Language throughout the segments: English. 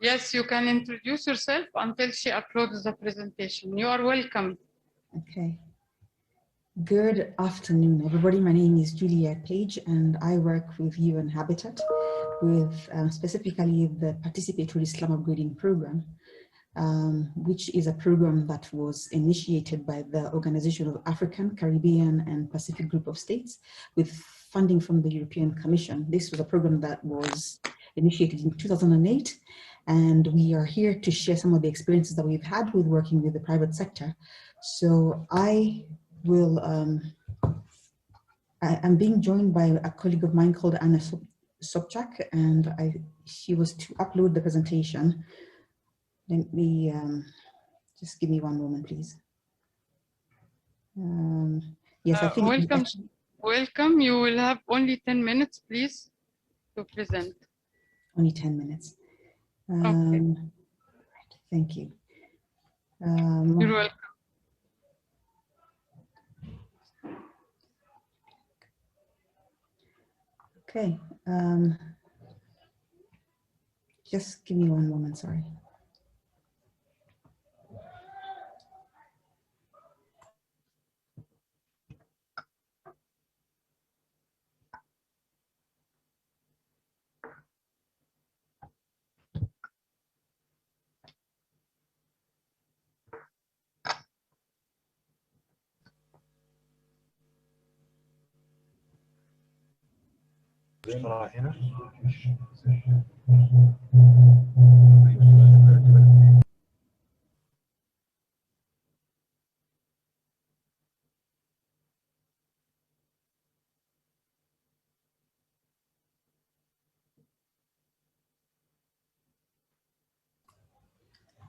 Yes, you can introduce yourself until she uploads the presentation. You are welcome. Okay. Good afternoon, everybody. My name is Julia Page, and I work with UN Habitat, with specifically the Participatory Islam Upgrading Program, which is a program that was initiated by the Organization of African, Caribbean, and Pacific Group of States with funding from the European Commission. This was a program that was initiated in 2008, and we are here to share some of the experiences that we've had with working with the private sector. So I'm being joined by a colleague of mine called Anna Sobchak, and she was to upload the presentation. Let me just give me one moment, please. Yes, I think. Welcome. You will have only 10 minutes, please, to present. Only 10 minutes. Okay. Thank you. You're welcome. Okay. Just give me one moment, sorry.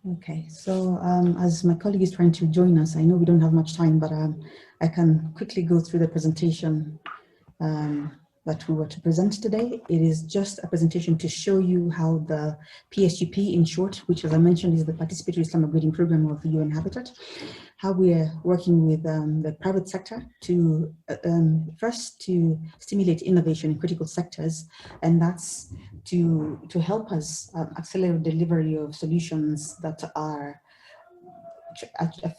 Okay, so as my colleague is trying to join us, I know we don't have much time, but I can quickly go through the presentation that we were to present today. It is just a presentation to show you how the PSGP, in short, which as I mentioned is the Participatory Islam Upgrading Program of the UN Habitat, how we are working with the private sector to first to stimulate innovation in critical sectors, and that's to help us accelerate delivery of solutions that are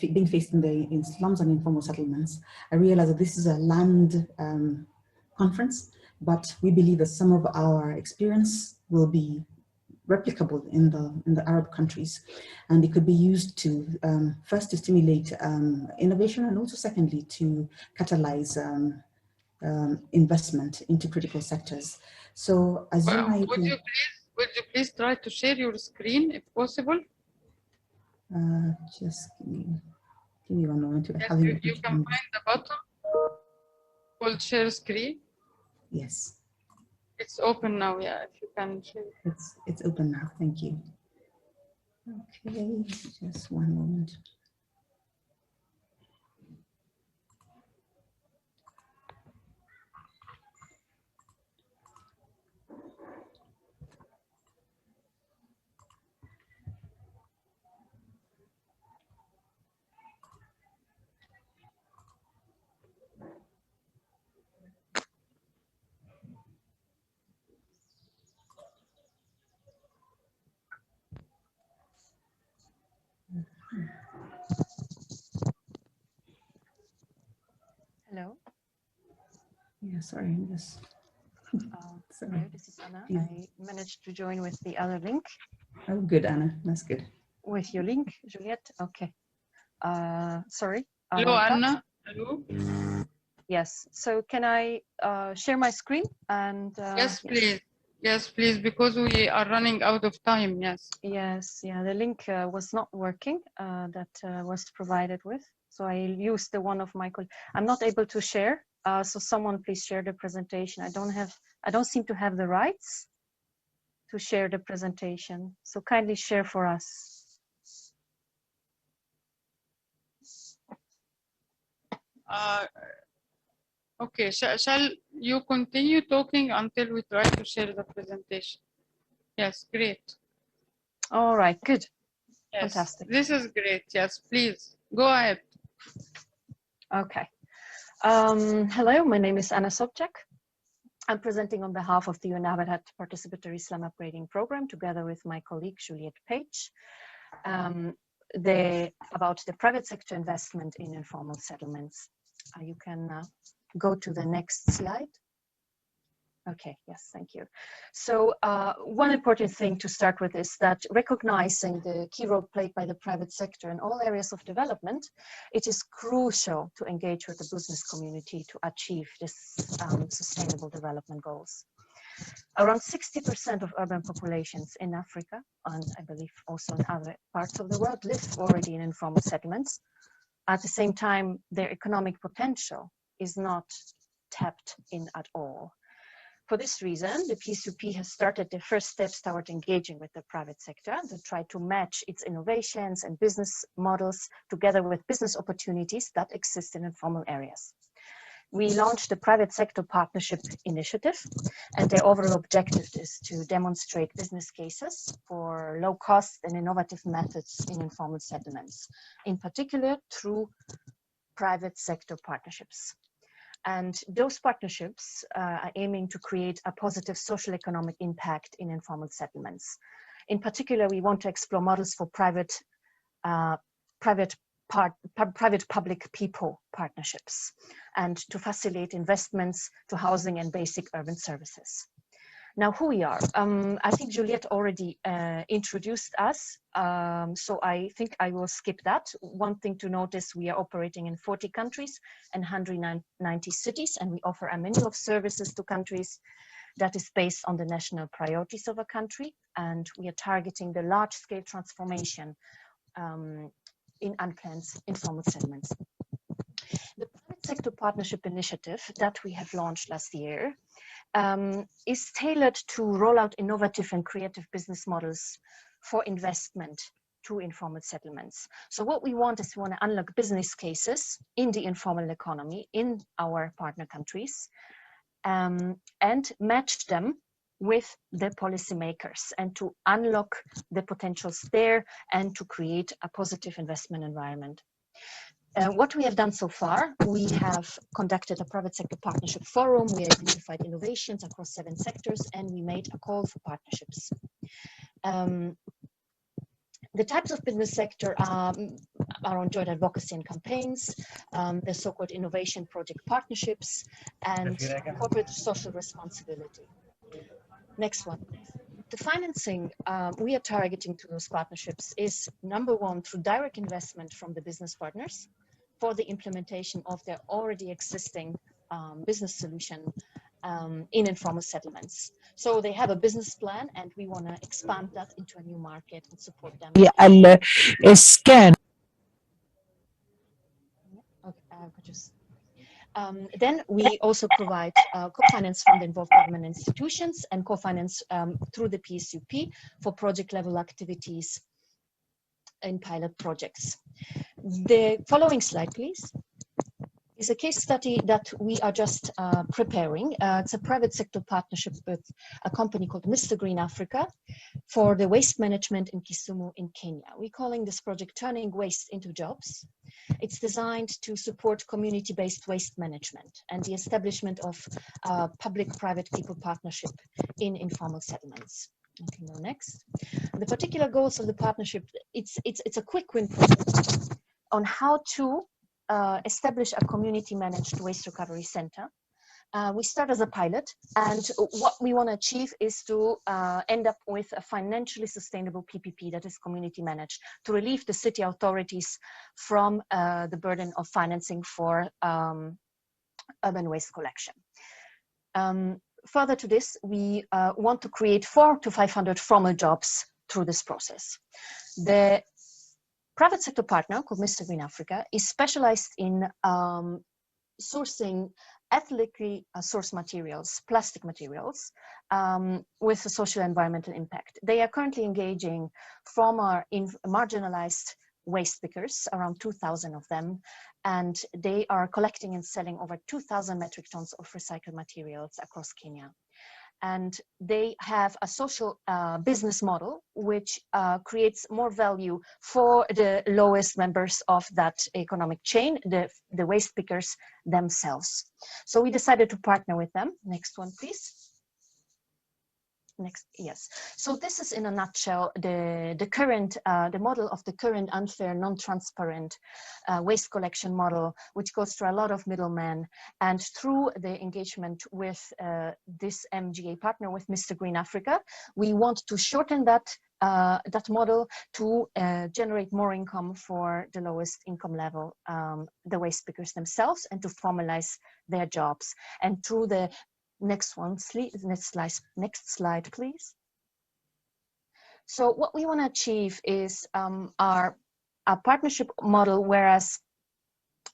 being faced in slums and informal settlements. I realize that this is a land conference, but we believe that some of our experience will be replicable in the Arab countries, and it could be used to first to stimulate innovation, and also secondly to catalyze investment into critical sectors. So as you might, would you please try to share your screen if possible? Just give me one moment. Yes, you can find the button called share screen. Yes. It's open now, yeah, if you can share. It's open now, thank you. Okay, just one moment. Hello. Yeah, sorry, I'm just. Hello, this is Anna. I managed to join with the other link. Oh, good, Anna. That's good. With your link, Juliette. Okay. Sorry. Hello, Anna. Hello. Yes. So can I share my screen? And yes, please. Yes, please, because we are running out of time. Yes. Yes. Yeah. The link was not working. That was provided with. So I used the one of my colleagues. I'm not able to share. So someone please share the presentation. I don't seem to have the rights to share the presentation. So kindly share for us. Okay, shall you continue talking until we try to share the presentation? Yes, great. All right, good. Yes, fantastic. This is great. Yes, please go ahead. Okay. Hello, my name is Anna Sobchak. I'm presenting on behalf of the UN Habitat Participatory Slum Upgrading Program, together with my colleague Juliette Page, about the private sector investment in informal settlements. You can go to the next slide. Okay, yes, thank you. So one important thing to start with is that recognizing the key role played by the private sector in all areas of development, it is crucial to engage with the business community to achieve this sustainable development goals. Around 60% of urban populations in Africa, and I believe also in other parts of the world, live already in informal settlements. At the same time, their economic potential is not tapped in at all. For this reason, the PSUP has started the first steps toward engaging with the private sector to try to match its innovations and business models together with business opportunities that exist in informal areas. We launched the Private Sector Partnership Initiative, and their overall objective is to demonstrate business cases for low cost and innovative methods in informal settlements, in particular through private sector partnerships. And those partnerships are aiming to create a positive social economic impact in informal settlements. In particular, we want to explore models for private-public people partnerships and to facilitate investments to housing and basic urban services. Now, who we are. I think Juliette already introduced us, so I think I will skip that. One thing to notice, we are operating in 40 countries and 190 cities, and we offer a menu of services to countries that is based on the national priorities of a country, and we are targeting the large-scale transformation in unplanned informal settlements. The Private Sector Partnership Initiative that we have launched last year is tailored to roll out innovative and creative business models for investment to informal settlements. So what we want is we want to unlock business cases in the informal economy in our partner countries and match them with the policymakers and to unlock the potentials there and to create a positive investment environment. What we have done so far, we have conducted a private sector partnership forum, we identified innovations across 7 sectors, and we made a call for partnerships. The types of business sector are on joint advocacy and campaigns, the so-called innovation project partnerships, and corporate social responsibility. Next one. The financing we are targeting to those partnerships is, number one, through direct investment from the business partners for the implementation of their already existing business solution in informal settlements. So they have a business plan and we want to expand that into a new market and support them. Scan. Then we also provide co-finance from the involved government institutions and co-finance through the PSUP for project level activities in pilot projects. The following slide, please, is a case study that we are just preparing. It's a private sector partnership with a company called Mr. Green Africa for the waste management in Kisumu in Kenya. We're calling this project Turning Waste into Jobs. It's designed to support community-based waste management and the establishment of public-private people partnership in informal settlements. Okay, go next. The particular goals of the partnership, it's a quick win project on how to establish a community-managed waste recovery center. We start as a pilot, and what we want to achieve is to end up with a financially sustainable PPP that is community managed to relieve the city authorities from the burden of financing for urban waste collection. Further to this, we want to create 400 to 500 formal jobs through this process. The private sector partner called Mr. Green Africa is specialized in sourcing ethically sourced materials, plastic materials, with a social environmental impact. They are currently engaging former marginalized waste pickers, around 2,000 of them, and they are collecting and selling over 2,000 metric tons of recycled materials across Kenya. and they have a social business model which creates more value for the lowest members of that economic chain, the waste pickers themselves. So we decided to partner with them. Next one, please. Next, yes. So this is in a nutshell the current the model of the current unfair, non-transparent waste collection model, which goes through a lot of middlemen. And through the engagement with this MGA partner, with Mr. Green Africa, we want to shorten that that model to generate more income for the lowest income level, the waste pickers themselves, and to formalize their jobs. And through the next one, next slide, please. So what we want to achieve is our partnership model, whereas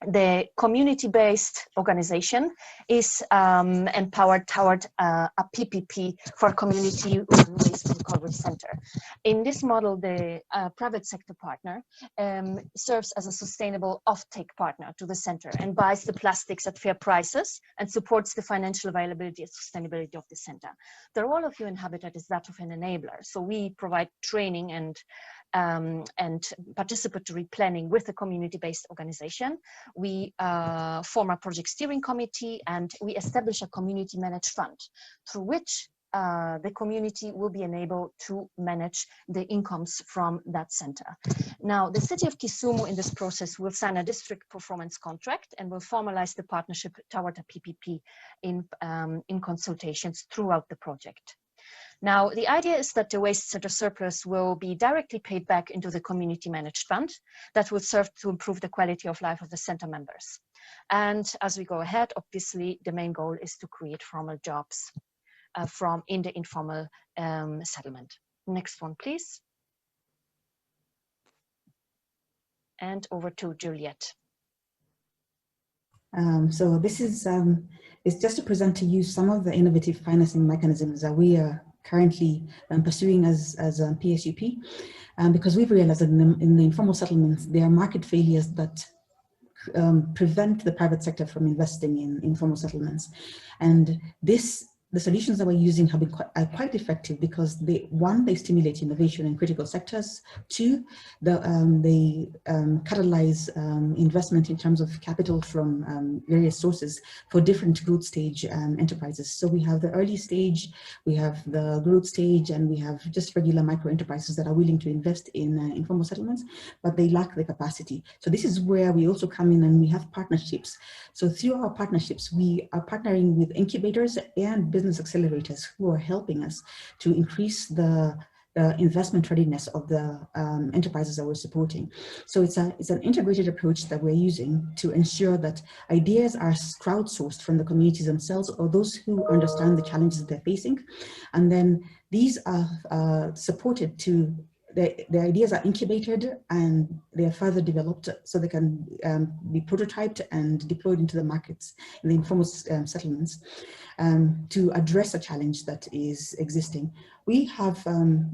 the community-based organization is empowered toward a PPP for community waste recovery center. In this model, the private sector partner serves as a sustainable offtake partner to the center and buys the plastics at fair prices and supports the financial availability and sustainability of the center. The role of UN Habitat is that of an enabler. So we provide training and participatory planning with a community-based organization. We form a project steering committee, and we establish a community managed fund through which the community will be enabled to manage the incomes from that center. Now, the city of Kisumu in this process will sign a district performance contract and will formalize the partnership toward a PPP in consultations throughout the project. Now, the idea is that the waste center surplus will be directly paid back into the community managed fund that will serve to improve the quality of life of the center members. And as we go ahead, obviously, the main goal is to create formal jobs in the informal settlement. Next one, please. And over to Juliet. So this is just to present to you some of the innovative financing mechanisms that we are currently pursuing as PSUP, because we've realized that in the informal settlements, there are market failures that prevent the private sector from investing in informal settlements. And the solutions that we're using have been quite effective because they stimulate innovation in critical sectors. Two, they catalyze investment in terms of capital from various sources for different growth stage enterprises. So we have the early stage, we have the growth stage, and we have just regular micro enterprises that are willing to invest in informal settlements, but they lack the capacity. So this is where we also come in and we have partnerships. So through our partnerships, we are partnering with incubators and business accelerators who are helping us to increase the investment readiness of the enterprises that we're supporting. So it's an integrated approach that we're using to ensure that ideas are crowdsourced from the communities themselves or those who understand the challenges they're facing. And then these are supported to the ideas are incubated and they are further developed so they can be prototyped and deployed into the markets in the informal settlements to address a challenge that is existing. We have,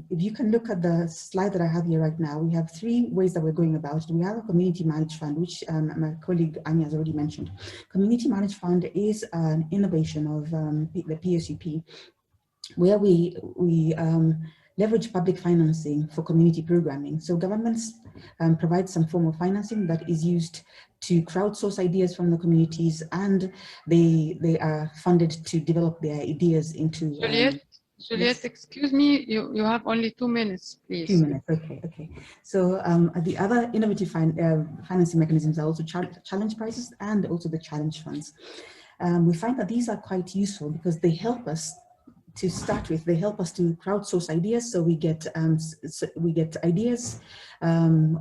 if you can look at the slide that I have here right now, we have three ways that we're going about it. We have a community managed fund, which my colleague Anya has already mentioned. Community managed fund is an innovation of the PSUP, where we leverage public financing for community programming. So governments provide some form of financing that is used to crowdsource ideas from the communities, and they are funded to develop their ideas into... Juliet, yes. excuse me, you have only 2 minutes, please. 2 minutes, okay. So the other innovative financing mechanisms are also challenge prizes and also the challenge funds. We find that these are quite useful because they help us to start with. They help us to crowdsource ideas, so we get ideas from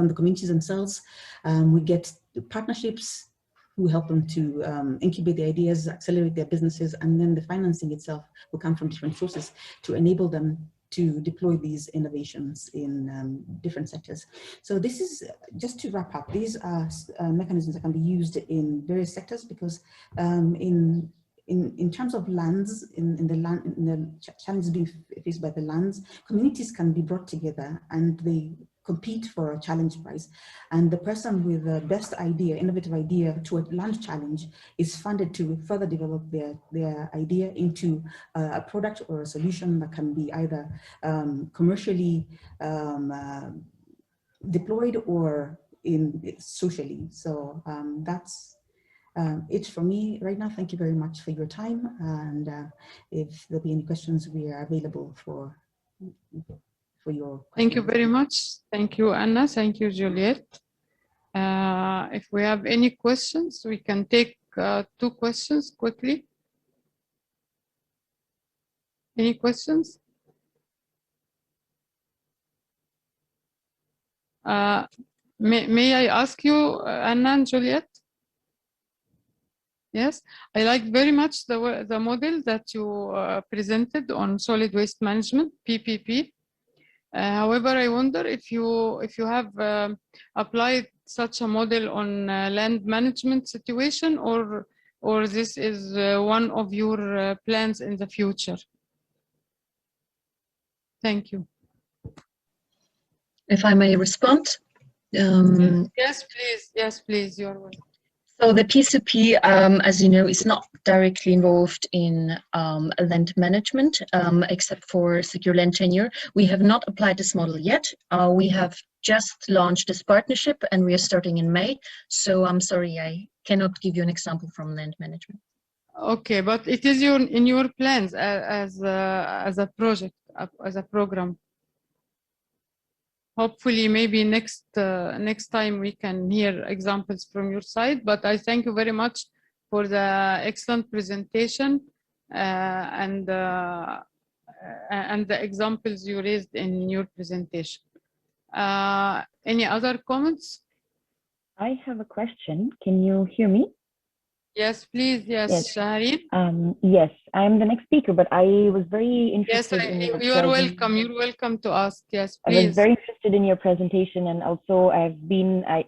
the communities themselves. We get partnerships who help them to incubate the ideas, accelerate their businesses, and then the financing itself will come from different sources to enable them to deploy these innovations in different sectors. So this is, just to wrap up, these are mechanisms that can be used in various sectors because in terms of lands, in the challenges being faced by the lands, communities can be brought together and they compete for a challenge prize, and the person with the best idea, innovative idea to a large challenge is funded to further develop their idea into a product or a solution that can be either commercially deployed or socially. So that's it for me right now. Thank you very much for your time, and if there'll be any questions, we are available for your questions. Thank you very much. Thank you, Anna. Thank you, Juliet. If we have any questions, we can take 2 questions quickly. Any questions? May I ask you, Anna and Juliet? Yes, I like very much the model that you presented on solid waste management, PPP. However, I wonder if you have applied such a model on land management situation, or this is one of your plans in the future. Thank you. If I may respond. Yes, please. Yes, please. You're welcome. So the P2P, as you know, is not directly involved in land management, except for secure land tenure. We have not applied this model yet. We have just launched this partnership and we are starting in May. So I'm sorry, I cannot give you an example from land management. Okay, but it is in your plans as a project, as a program. Hopefully, maybe next time we can hear examples from your side. But I thank you very much for the excellent presentation and the examples you raised in your presentation. Any other comments? I have a question. Can you hear me? Yes, please. Yes, Shahrin. Yes, I'm the next speaker, but I was very interested in you are welcome. You're welcome to ask. Yes, please. I was very interested in your presentation, and also I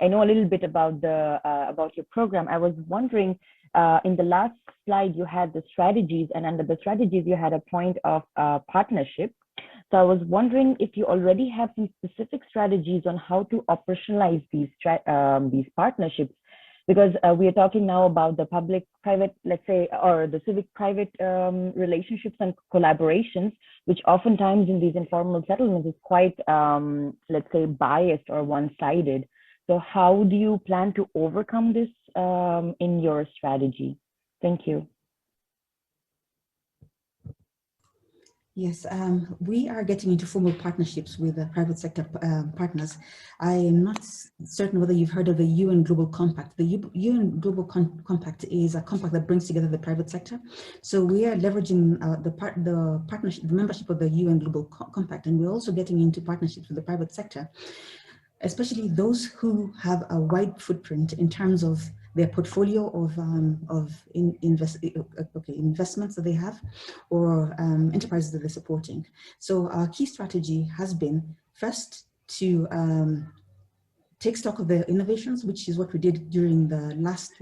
know a little bit about your program. I was wondering, in the last slide you had the strategies, and under the strategies you had a point of partnership. So I was wondering if you already have some specific strategies on how to operationalize these partnerships. Because we are talking now about the public-private, let's say, or the civic-private relationships and collaborations, which oftentimes in these informal settlements is quite, let's say, biased or one-sided. So how do you plan to overcome this in your strategy? Thank you. Yes, we are getting into formal partnerships with the private sector partners. I am not certain whether you've heard of the UN Global Compact. The UN Global Compact is a compact that brings together the private sector. So we are leveraging the partnership, the membership of the UN Global Compact, and we're also getting into partnerships with the private sector, especially those who have a wide footprint in terms of their portfolio of investments that they have, or enterprises that they're supporting. So our key strategy has been first to take stock of the innovations, which is what we did during the last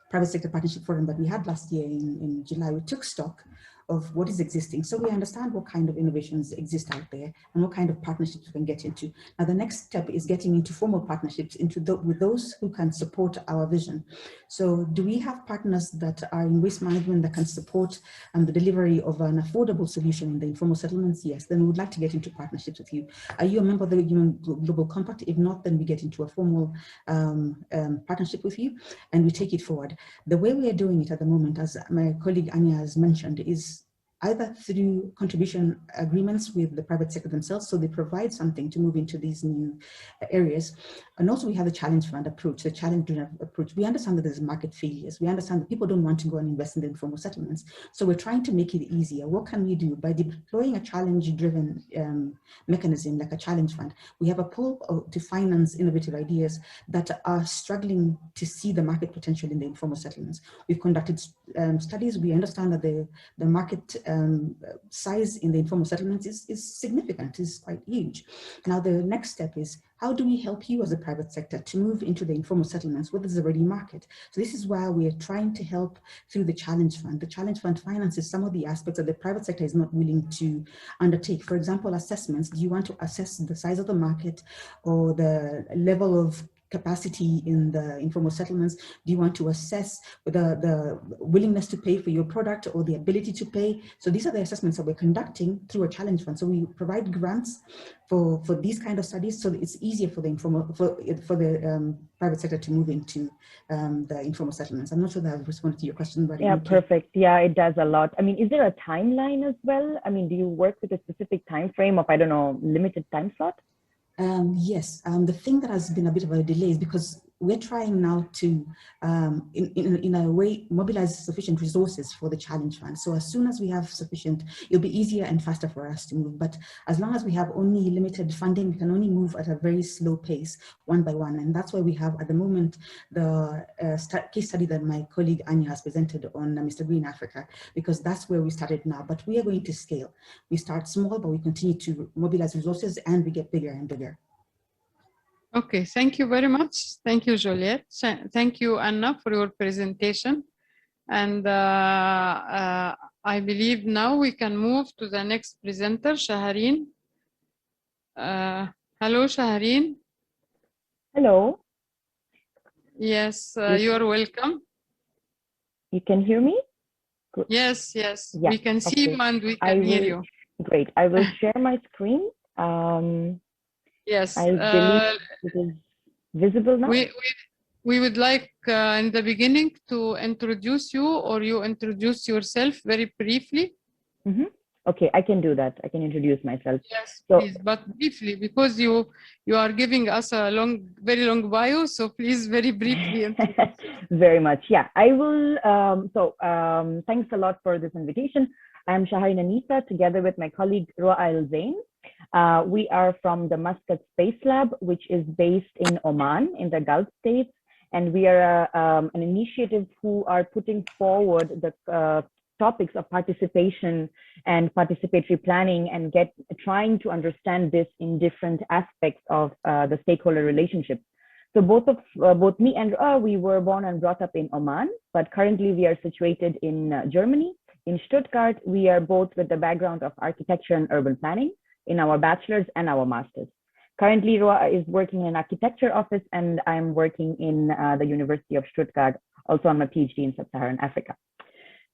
private sector partnership forum that we had last year in July. We took stock of what is existing, so we understand what kind of innovations exist out there and what kind of partnerships we can get into. Now the next step is getting into formal partnerships with those who can support our vision. So do we have partners that are in waste management that can support the delivery of an affordable solution in the informal settlements? Yes, then we would like to get into partnerships with you. Are you a member of the UN Global Compact? If not, then we get into a formal partnership with you and we take it forward. The way we are doing it at the moment, as my colleague Anya has mentioned, is either through contribution agreements with the private sector themselves, so they provide something to move into these new areas. And also we have the challenge fund approach, the challenge-driven approach. We understand that there's market failures. We understand that people don't want to go and invest in the informal settlements. So we're trying to make it easier. What can we do? By deploying a challenge-driven mechanism like a challenge fund, we have a pool to finance innovative ideas that are struggling to see the market potential in the informal settlements. We've conducted studies. We understand that the market size in the informal settlements is significant, is quite huge. Now, the next step is, how do we help you as a private sector to move into the informal settlements where there's a ready market? So this is why we are trying to help through the Challenge Fund. The Challenge Fund finances some of the aspects that the private sector is not willing to undertake. For example, assessments. Do you want to assess the size of the market or the level of capacity in the informal settlements? Do you want to assess the willingness to pay for your product or the ability to pay? So these are the assessments that we're conducting through a challenge fund. So we provide grants for these kind of studies, so that it's easier for the informal for the private sector to move into the informal settlements. I'm not sure that I've responded to your question, but yeah, perfect. Yeah, it does a lot. I mean, is there a timeline as well? I mean, do you work with a specific time frame of, I don't know, limited time slot? Yes, the thing that has been a bit of a delay is because we're trying now to, in a way, mobilize sufficient resources for the challenge fund. So as soon as we have sufficient, it'll be easier and faster for us to move. But as long as we have only limited funding, we can only move at a very slow pace, one by one. And that's why we have, at the moment, the case study that my colleague Anya has presented on Mr. Green Africa, because that's where we started now. But we are going to scale. We start small, but we continue to mobilize resources, and we get bigger and bigger. Okay, thank you very much. Thank you, Juliet. Thank you, Anna, for your presentation. And I believe now we can move to the next presenter, Shahareen. Hello, Shahareen. Hello. Yes, you are welcome. You can hear me? Good. Yes, yes, Yeah, we can see you and we I can hear will, you. Great. I will share my screen. Yes. I believe it is visible now. We would like in the beginning to introduce you, or you introduce yourself very briefly. Mm-hmm. Okay, I can do that. I can introduce myself. Yes, so, please, but briefly, because you are giving us a very long bio, so please very briefly. Very much, yeah. I will, thanks a lot for this invitation. I'm Shahareen Anisa, together with my colleague Roa Al Zain. We are from the Muscat Space Lab, which is based in Oman, in the Gulf states. And we are an initiative who are putting forward the topics of participation and participatory planning, and trying to understand this in different aspects of the stakeholder relationships. So both me and Roa, we were born and brought up in Oman, but currently we are situated in Germany, in Stuttgart. We are both with the background of architecture and urban planning in our bachelor's and our master's. Currently, Roa is working in an architecture office, and I'm working in the University of Stuttgart, also on my PhD in Sub-Saharan Africa.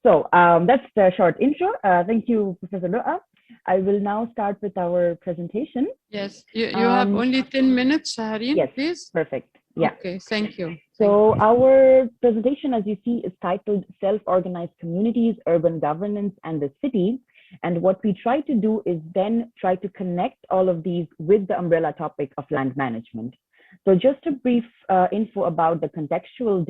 So that's the short intro. Thank you, Professor Roa. I will now start with our presentation. Yes, you have only 10 minutes, Shahareen, yes, please. Perfect. Yeah. Okay, thank you. So our presentation, as you see, is titled Self-Organized Communities, Urban Governance, and the City. And what we try to do is then try to connect all of these with the umbrella topic of land management. So just a brief info about the contextual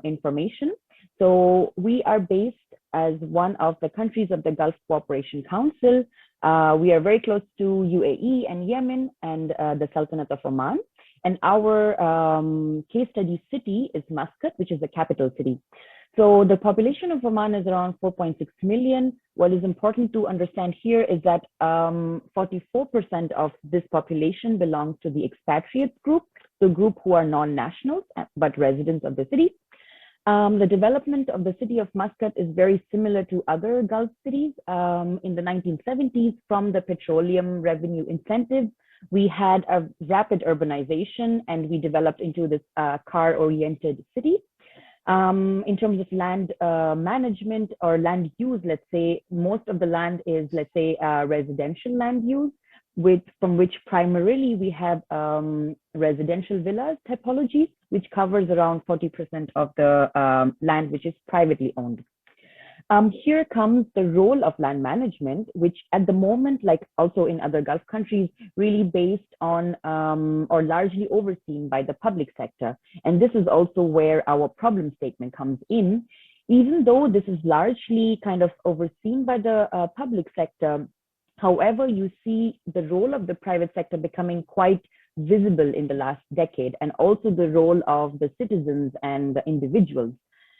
information. So we are based as one of the countries of the Gulf Cooperation Council. We are very close to UAE and Yemen and the Sultanate of Oman. And our case study city is Muscat, which is the capital city. So the population of Oman is around 4.6 million. What is important to understand here is that 44% of this population belongs to the expatriates group, the group who are non-nationals, but residents of the city. The development of the city of Muscat is very similar to other Gulf cities. In the 1970s, from the petroleum revenue incentives, we had a rapid urbanization, and we developed into this car-oriented city. In terms of land management or land use, let's say, most of the land is, let's say, residential land use, from which primarily we have residential villas typology, which covers around 40% of the land which is privately owned. Here comes the role of land management, which at the moment, like also in other Gulf countries, really based on or largely overseen by the public sector. And this is also where our problem statement comes in. Even though this is largely kind of overseen by the public sector, however, you see the role of the private sector becoming quite visible in the last decade, and also the role of the citizens and the individuals.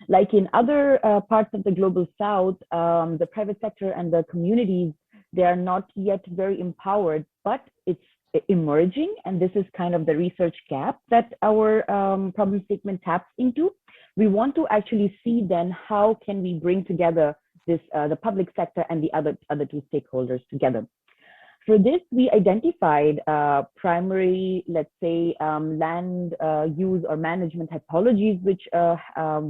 Like in other parts of the global south, the private sector and the communities, they are not yet very empowered, but it's emerging. And this is kind of the research gap that our problem statement taps into. We want to actually see then how can we bring together this, the public sector and the other two stakeholders together. For this, we identified primary, let's say, land use or management typologies, which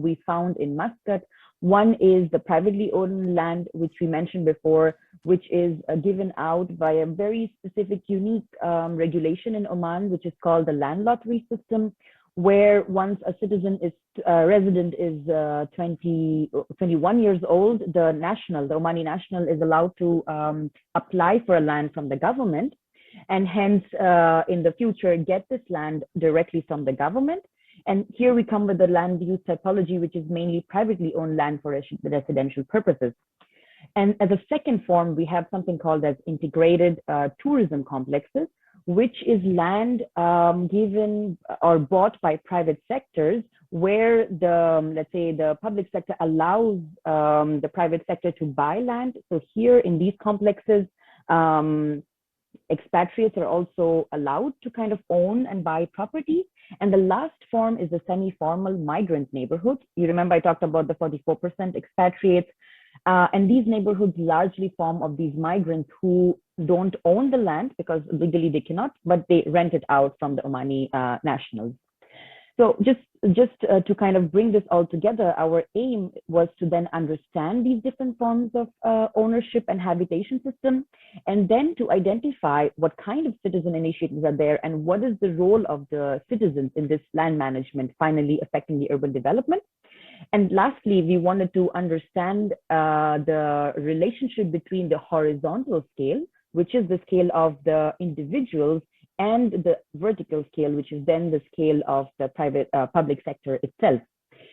we found in Muscat. One is the privately owned land, which we mentioned before, which is given out by a very specific, unique regulation in Oman, which is called the land lottery system, where once a citizen is resident is 21 years old, the Omani national is allowed to apply for a land from the government, and hence in the future get this land directly from the government. And here we come with the land use typology, which is mainly privately owned land for residential purposes. And as a second form, we have something called as integrated tourism complexes, which is land given or bought by private sectors, where the, let's say, the public sector allows the private sector to buy land. So here in these complexes, expatriates are also allowed to kind of own and buy property. And the last form is the semi-formal migrant neighborhood. You remember I talked about the 44% expatriates. And these neighborhoods largely form of these migrants who don't own the land because legally they cannot, but they rent it out from the Omani nationals. So just to kind of bring this all together, our aim was to then understand these different forms of ownership and habitation system, and then to identify what kind of citizen initiatives are there and what is the role of the citizens in this land management finally affecting the urban development. And lastly, we wanted to understand the relationship between the horizontal scale, which is the scale of the individuals, and the vertical scale, which is then the scale of the private public sector itself.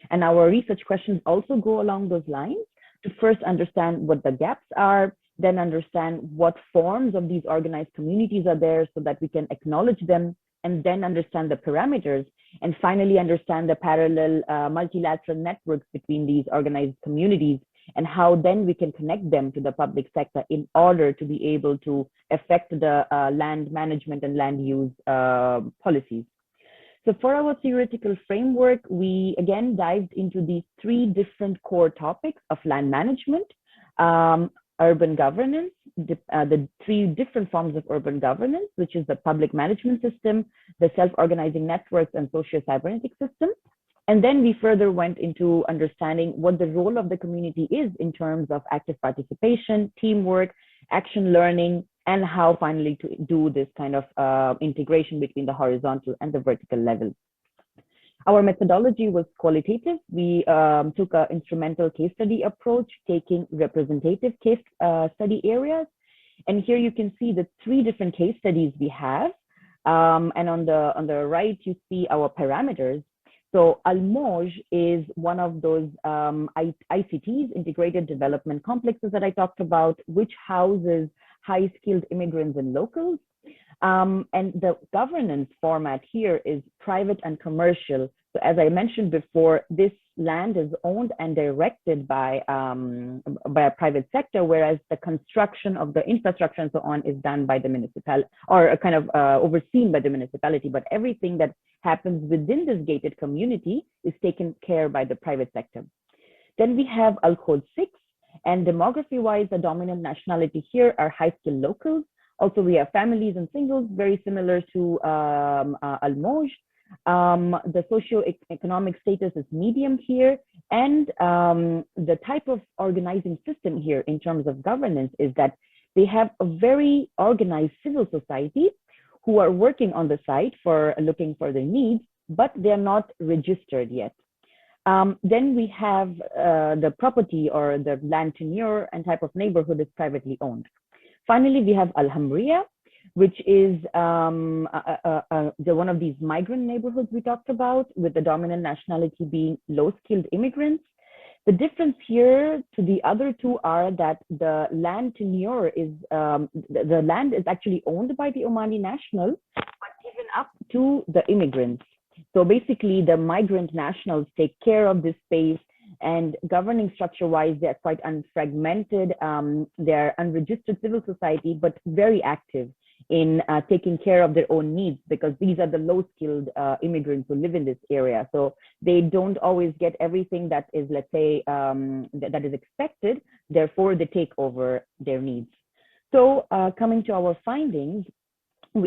And our research questions also go along those lines to first understand what the gaps are, then understand what forms of these organized communities are there so that we can acknowledge them, and then understand the parameters, and finally understand the parallel multilateral networks between these organized communities, and how then we can connect them to the public sector in order to be able to affect the land management and land use policies. So for our theoretical framework, we again dived into these three different core topics of land management, urban governance, the three different forms of urban governance, which is the public management system, the self-organizing networks, and socio-cybernetic systems. And then we further went into understanding what the role of the community is in terms of active participation, teamwork, action learning, and how finally to do this kind of integration between the horizontal and the vertical level. Our methodology was qualitative. We took an instrumental case study approach, taking representative case study areas. And here you can see the three different case studies we have. And on the right, you see our parameters. So Al-Moj is one of those ICTs, integrated development complexes that I talked about, which houses high-skilled immigrants and locals. And the governance format here is private and commercial. So as I mentioned before, this land is owned and directed by a private sector, whereas the construction of the infrastructure and so on is done by the municipality, or kind of overseen by the municipality. But everything that happens within this gated community is taken care by the private sector. Then we have Al-Khod 6, and demography-wise, the dominant nationality here are high-skilled locals. Also, we have families and singles, very similar to Al-Moj. The socio-economic status is medium here. And the type of organizing system here in terms of governance is that they have a very organized civil society who are working on the site for looking for their needs, but they're not registered yet. Then we have the property or the land tenure and type of neighborhood is privately owned. Finally, we have Al-Hamriya, which is one of these migrant neighborhoods we talked about, with the dominant nationality being low-skilled immigrants. The difference here to the other two are that the land tenure is, the land is actually owned by the Omani national, but given up to the immigrants. So basically the migrant nationals take care of this space. And governing structure-wise, they're quite unfragmented. They're unregistered civil society, but very active in taking care of their own needs, because these are the low-skilled immigrants who live in this area. So they don't always get everything that is, let's say, that is expected. Therefore, they take over their needs. So coming to our findings,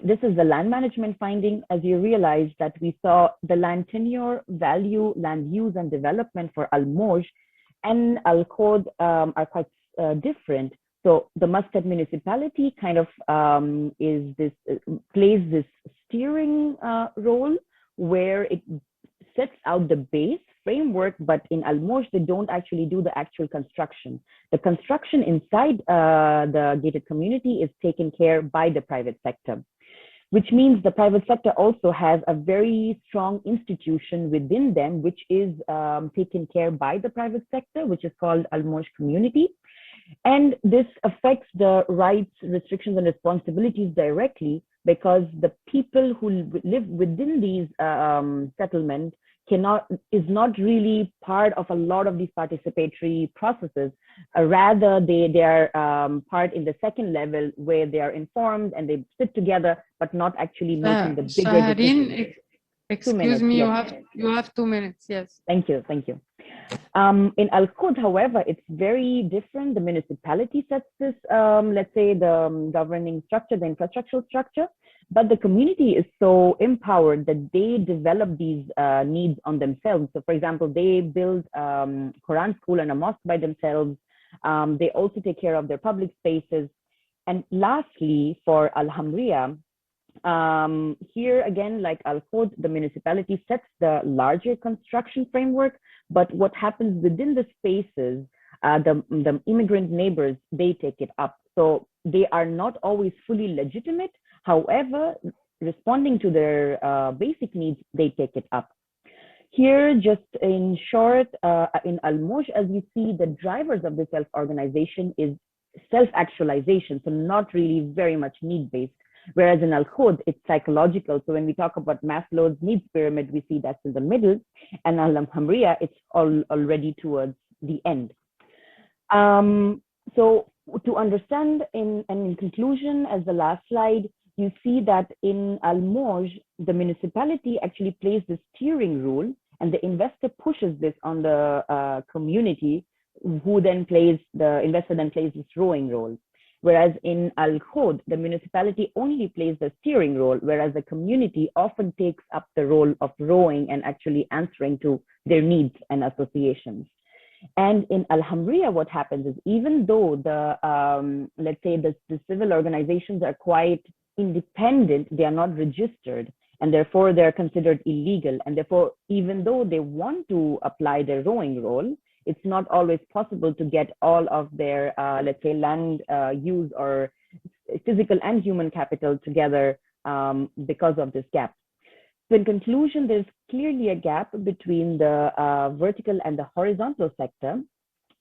this is the land management finding. As you realize that we saw the land tenure, value, land use and development for Al Moj and Al Khod are quite different. So the Muscat municipality kind of plays this steering role where it sets out the base framework, but in Al Moj, they don't actually do the actual construction. The construction inside the gated community is taken care by the private sector, which means the private sector also has a very strong institution within them, which is taken care by the private sector, which is called Al Moj Community. And this affects the rights, restrictions, and responsibilities directly, because the people who live within these settlements is not really part of a lot of these participatory processes. Rather, they are part in the second level, where they are informed and they sit together, but not actually making the bigger decisions. Excuse me, yes. you have 2 minutes, yes. Thank you, thank you. In Al Khud, however, it's very different. The municipality sets this, let's say, the governing structure, the infrastructural structure, but the community is so empowered that they develop these needs on themselves. So, for example, they build Quran school and a mosque by themselves. They also take care of their public spaces. And lastly, for Al Hamriya, here again, like Al Khud, the municipality sets the larger construction framework, but what happens within the spaces, the immigrant neighbors, they take it up. So they are not always fully legitimate. However, responding to their basic needs, they take it up. Here, just in short, in Al Moj, as you see, the drivers of the self-organization is self-actualization, so not really very much need-based. Whereas in Al Khud, it's psychological. So when we talk about Maslow's needs pyramid, we see that's in the middle. And Al Hamriya, it's already towards the end. So to understand, in conclusion, as the last slide, you see that in Al Moj, the municipality actually plays the steering role, and the investor pushes this on the community, who then the investor then plays this rowing role. Whereas in Al Khud, the municipality only plays the steering role, whereas the community often takes up the role of rowing and actually answering to their needs and associations. And in Al Hamriya, what happens is, even though the, let's say, the civil organizations are quite independent, they are not registered, and therefore they're considered illegal. And therefore, even though they want to apply their rowing role, it's not always possible to get all of their, let's say, land use or physical and human capital together because of this gap. So in conclusion, there's clearly a gap between the vertical and the horizontal sector.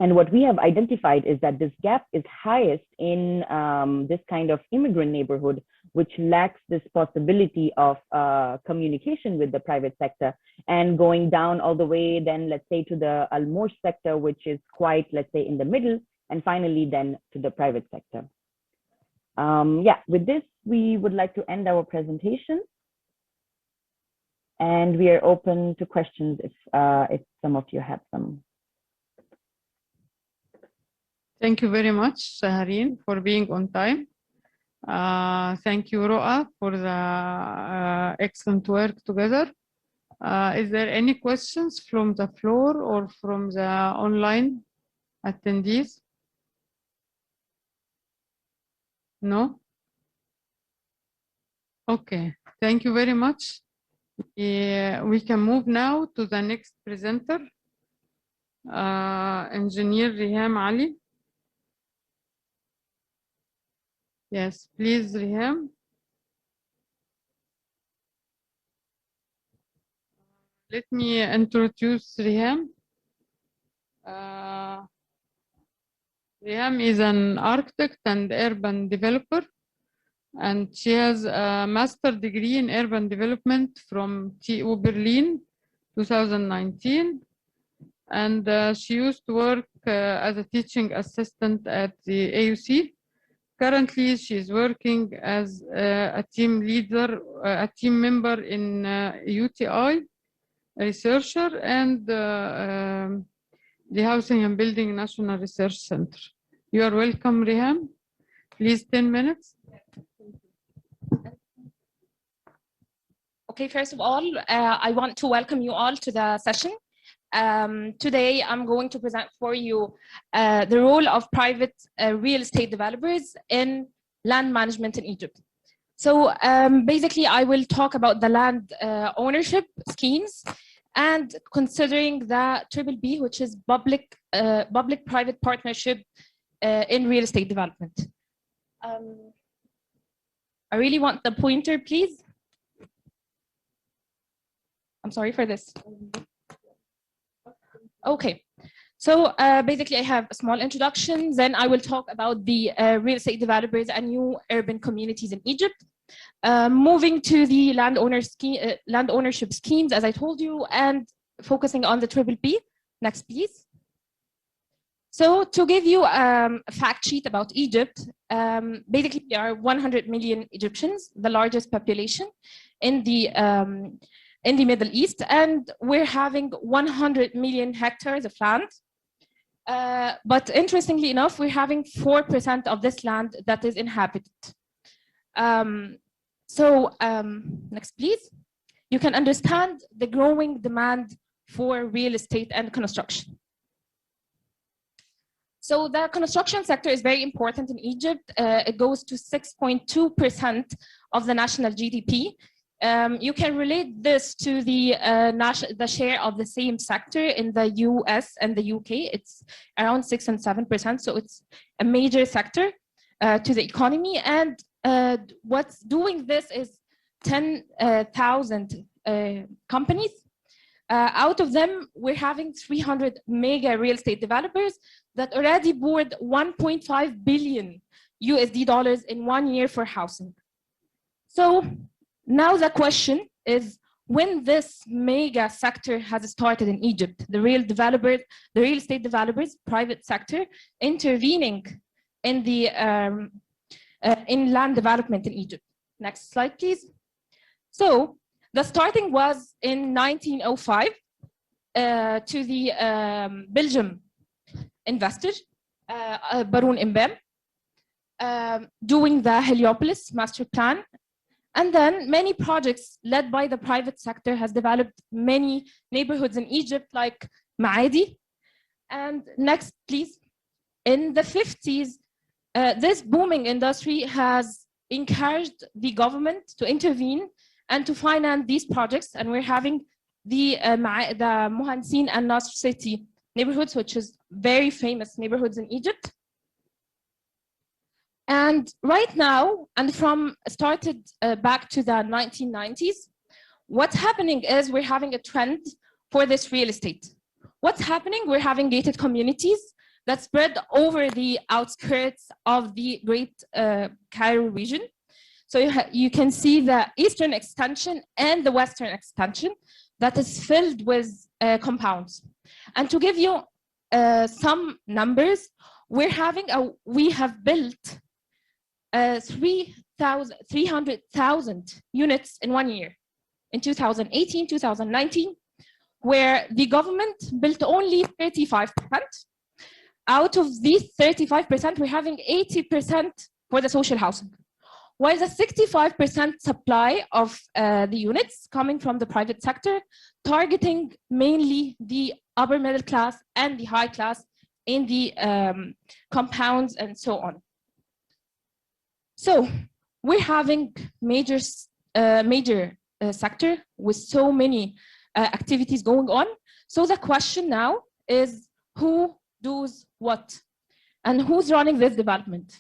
And what we have identified is that this gap is highest in this kind of immigrant neighborhood, which lacks this possibility of communication with the private sector, and going down all the way then, let's say, to the Al Moj sector, which is quite, let's say, in the middle, and finally then to the private sector. Yeah, with this, we would like to end our presentation. And we are open to questions if some of you have some. Thank you very much, Sahareen, for being on time. Thank you, Roa, for the excellent work together. Is there any questions from the floor or from the online attendees? No? Okay, thank you very much. We can move now to the next presenter, Engineer Riham Ali. Yes, please, Riham. Let me introduce Riham. Riham is an architect and urban developer, and she has a master's degree in urban development from TU Berlin, 2019. and she used to work as a teaching assistant at the AUC. Currently, she's working as a team leader, a team member in UTI, a researcher, and the Housing and Building National Research Center. You are welcome, Riham. Please, 10 minutes. Okay, first of all, I want to welcome you all to the session. Today, I'm going to present for you the role of private real estate developers in land management in Egypt. So basically, I will talk about the land ownership schemes and considering the BBB, which is public-private partnership in real estate development. I really want the pointer, please. I'm sorry for this. Okay, so basically I have a small introduction, then I will talk about the real estate developers and new urban communities in Egypt. Moving to the land ownership schemes, as I told you, and focusing on the BBB. Next, please. So to give you a fact sheet about Egypt, basically there are 100 million Egyptians, the largest population in the Middle East, and we're having 100 million hectares of land. But interestingly enough, we're having 4% of this land that is inhabited. Next, please. You can understand the growing demand for real estate and construction. So the construction sector is very important in Egypt. It goes to 6.2% of the national GDP. You can relate this to the share of the same sector in the US and the UK. It's around 6 and 7%, so it's a major sector to the economy. And what's doing this is 10,000 companies. Out of them, we're having 300 mega real estate developers that already poured $1.5 billion USD in 1 year for housing. So now the question is, when this mega sector has started in Egypt, the real estate developers, private sector, intervening in the in land development in Egypt. Next slide, please. So the starting was in 1905 to the Belgium investor, Baron Imbem, doing the Heliopolis master plan. And then many projects led by the private sector has developed many neighborhoods in Egypt like Maadi. And next, please. In the 50s, this booming industry has encouraged the government to intervene and to finance these projects. And we're having the Mohansin and Nasr City neighborhoods, which is very famous neighborhoods in Egypt. And right now, and from started back to the 1990s, what's happening is we're having a trend for this real estate. What's happening? We're having gated communities that spread over the outskirts of the Great Cairo region. So you can see the eastern extension and the western extension that is filled with compounds. And to give you some numbers, we have built 300,000 units in 1 year, in 2018, 2019, where the government built only 35%. Out of these 35%, we're having 80% for the social housing, while the 65% supply of the units coming from the private sector, targeting mainly the upper middle class and the high class in the compounds and so on. So we're having major sector with so many activities going on. So the question now is, who does what? And who's running this development?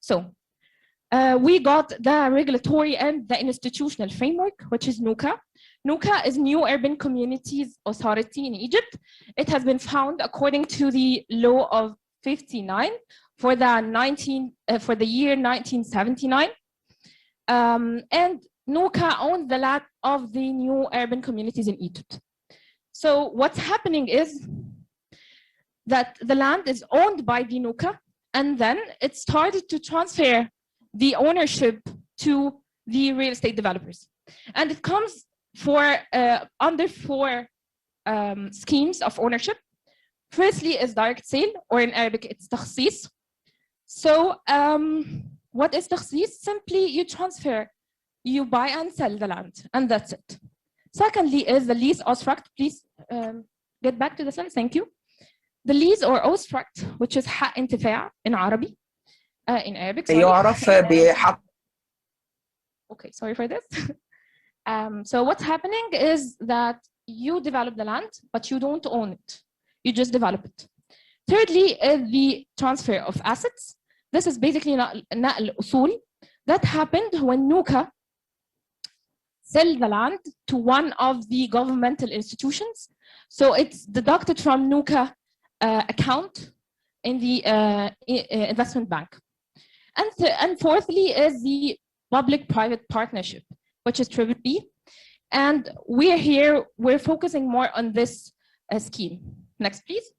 So we got the regulatory and the institutional framework, which is NUCA. NUCA is New Urban Communities Authority in Egypt. It has been found according to the law of 59 for the year 1979. And NUCA owns the land of the new urban communities in Egypt. So what's happening is that the land is owned by the NUCA, and then it started to transfer the ownership to the real estate developers. And it comes under four schemes of ownership. Firstly is direct sale, or in Arabic it's تخصيص. So what is تخصيص? Simply you transfer, you buy and sell the land, and that's it. Secondly is the lease usufruct. Please get back to the slide, thank you. The lease or usufruct, which is حق انتفاع in Arabic, in Arabic. Okay, sorry for this. So what's happening is that you develop the land, but you don't own it. You just develop it. Thirdly is the transfer of assets. This is basically نقل أصول that happened when NUCA sell the land to one of the governmental institutions. So it's deducted from NUCA account in the investment bank. And fourthly is the public-private partnership, which is BBB. And we're focusing more on this scheme. Next, please.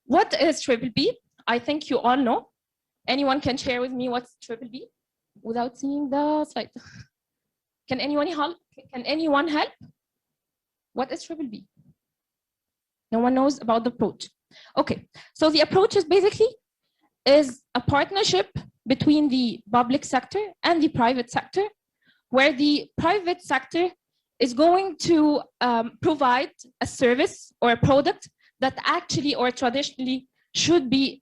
What is BBB? I think you all know. Anyone can share with me what's BBB without seeing the slide? Can anyone help? What is BBB? No one knows about the approach. Okay, so the approach is basically a partnership between the public sector and the private sector, where the private sector is going to provide a service or a product that actually or traditionally should be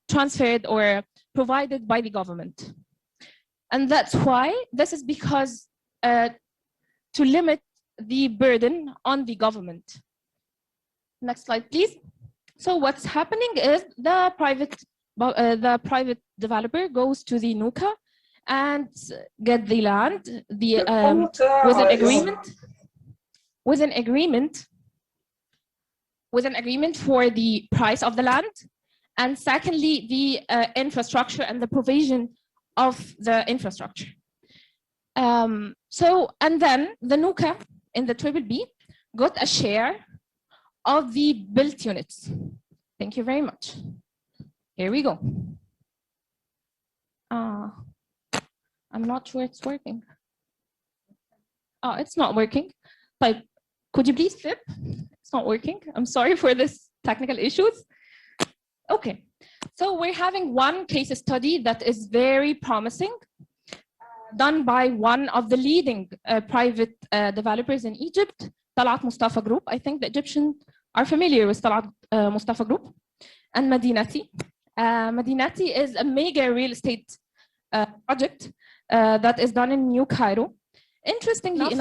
transferred or provided by the government. And that's why this is because to limit the burden on the government. Next slide, please. So what's happening is the private developer goes to the NUCA and get the land with an agreement for the price of the land, and secondly the infrastructure and the provision of the infrastructure. And then the NUCA in the BBB got a share of the built units. Thank you very much. Here we go. I'm not sure it's working. Oh, it's not working. But could you please flip? It's not working. I'm sorry for this technical issues. Okay, so we're having one case study that is very promising, done by one of the leading private developers in Egypt, Talat Mustafa Group. I think the Egyptians are familiar with Talat Mustafa Group. And Madinati. Madinati is a mega real estate project that is done in New Cairo. Interestingly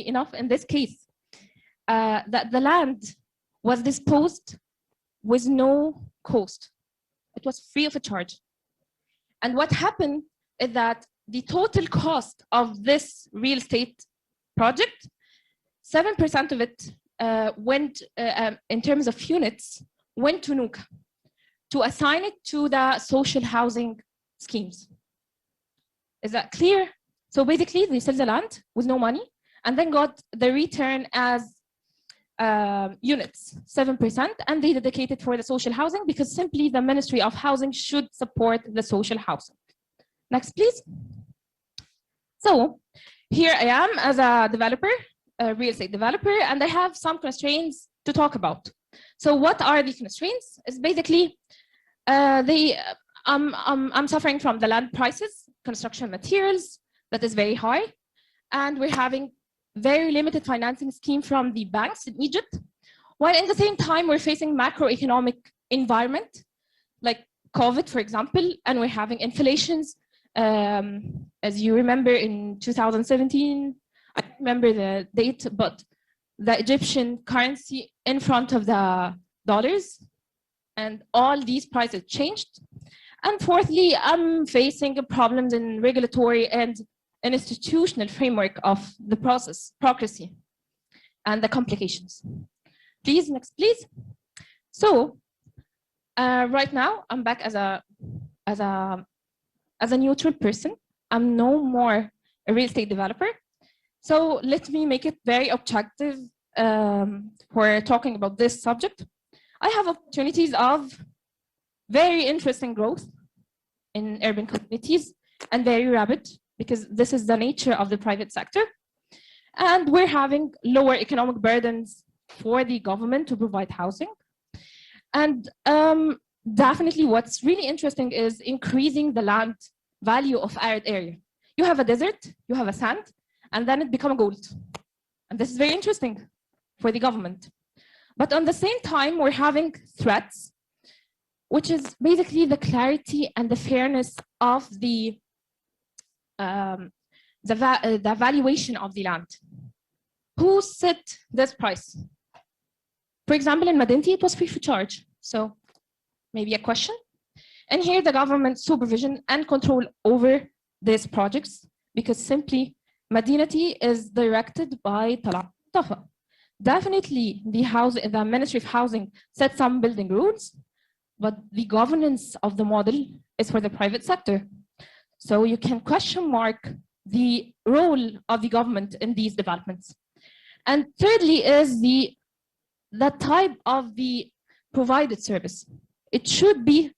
enough, in this case, that the land was disposed with no cost. It was free of charge. And what happened is that the total cost of this real estate project, 7% of it went, in terms of units, went to NUCA to assign it to the social housing schemes. Is that clear? So basically, they sell the land with no money and then got the return as units, 7%, and they dedicate it for the social housing because simply the Ministry of Housing should support the social housing. Next, please. So here I am as a developer, a real estate developer, and I have some constraints to talk about. So what are the constraints? It's basically I'm suffering from the land prices, construction materials, that is very high, and we're having very limited financing scheme from the banks in Egypt, while at the same time we're facing macroeconomic environment like COVID, for example, and we're having inflations. As you remember in 2017, I don't remember the date, but the Egyptian currency in front of the dollars, and all these prices changed. And fourthly, I'm facing problems in regulatory and an institutional framework of the process and the complications. Please, next, please. So right now, I'm back as a neutral person. I'm no more a real estate developer. So let me make it very objective for talking about this subject. I have opportunities of very interesting growth in urban communities and very rapid, because this is the nature of the private sector. And we're having lower economic burdens for the government to provide housing. And definitely what's really interesting is increasing the land value of arid area. You have a desert, you have a sand, and then it becomes gold. And this is very interesting for the government. But on the same time, we're having threats, which is basically the clarity and the fairness of the valuation of the land. Who set this price? For example, in Madinti, it was free of charge. So maybe a question. And here the government supervision and control over these projects, because simply Madinati is directed by Talat Mustafa. Definitely the Ministry of Housing set some building rules, but the governance of the model is for the private sector. So you can question mark the role of the government in these developments. And thirdly is the type of the provided service. It should be